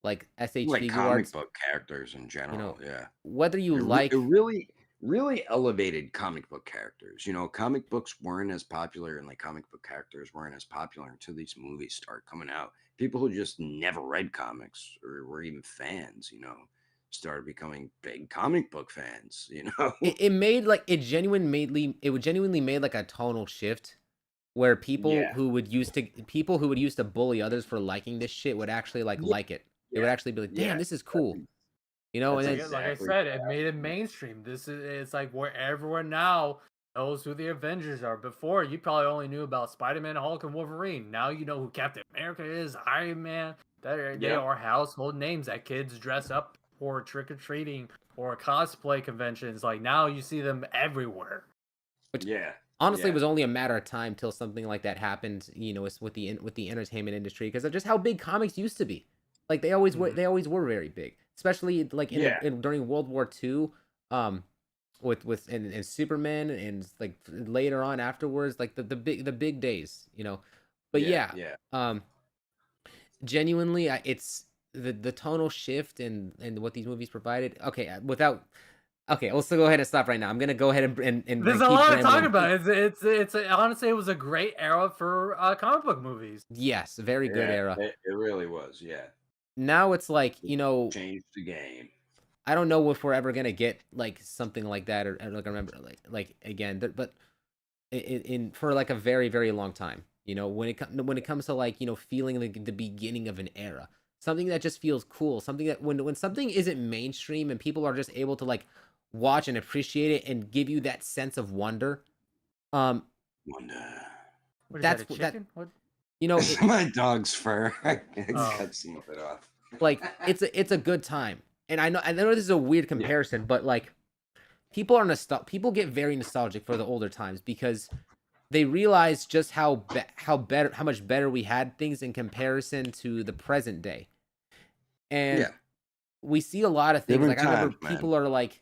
like SH like Figure comic Arts. book characters in general. Whether you it really elevated comic book characters. Comic books weren't as popular, and like comic book characters weren't as popular until these movies start coming out. People who just never read comics or were even fans, started becoming big comic book fans. It genuinely made like a tonal shift where people who would used to bully others for liking this shit would actually like it. They would actually be like, damn, this is cool. And then, like I said, it made it mainstream. It's like where everyone now knows who the Avengers are. Before, you probably only knew about Spider-Man, Hulk, and Wolverine. Now you know who Captain America is, Iron Man. They are household names that kids dress up for trick-or-treating or cosplay conventions. Like now you see them everywhere. Honestly, it was only a matter of time till something like that happened, with the entertainment industry, because of just how big comics used to be. Like they always were very big, especially like during World War II, with Superman, and like later on afterwards, like the big days, But genuinely, it's the tonal shift and what these movies provided. Okay, let's go ahead and stop right now. I'm gonna go ahead and there's a lot to talk about. It's honestly, it was a great era for comic book movies. Yes, very good era. It really was. Now it's like, changed the game. I don't know if we're ever gonna get like something like that, or like I remember like again, but in for like a very, very long time. When it comes to like feeling like the beginning of an era, something that just feels cool, something that when something isn't mainstream and people are just able to like watch and appreciate it and give you that sense of wonder. What is that's that, a chicken? What? My dog's fur. I cut some of it off. Like it's a good time, and I know this is a weird comparison, but like people get very nostalgic for the older times because they realize just how much better we had things in comparison to the present day, and we see a lot of things. Different like I remember times, people are like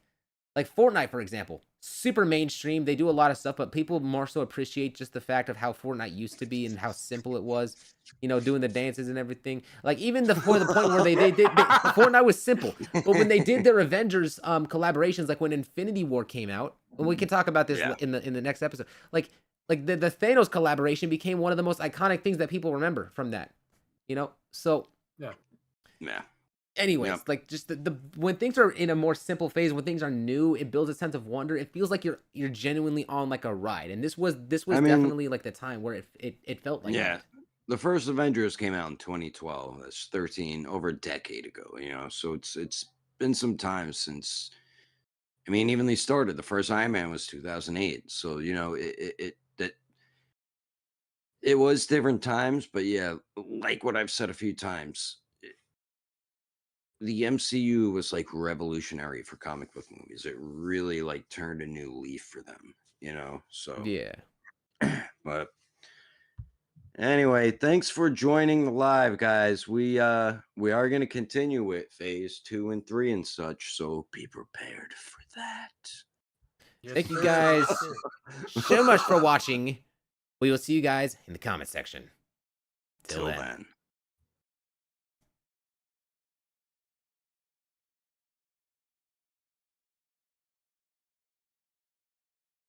Fortnite, for example. Super mainstream. They do a lot of stuff, but people more so appreciate just the fact of how Fortnite used to be and how simple it was, doing the dances and everything. Like even the point where they Fortnite was simple, but when they did their Avengers collaborations, like when Infinity War came out, and we can talk about this in the next episode, like the Thanos collaboration became one of the most iconic things that people remember from that, So anyways, like just the when things are in a more simple phase, when things are new, it builds a sense of wonder. It feels like you're genuinely on like a ride, and this was definitely like the time where it felt like that. The first Avengers came out in 2012. That's over a decade ago. So it's been some time since. I mean, even they started. The first Iron Man was 2008. So it was different times, but like what I've said a few times. The MCU was like revolutionary for comic book movies. It really like turned a new leaf for them, So but anyway, thanks for joining the live, guys. We are going to continue with phase 2 and 3 and such, so be prepared for that. Thank you guys so much for watching. We will see you guys in the comment section. Till then.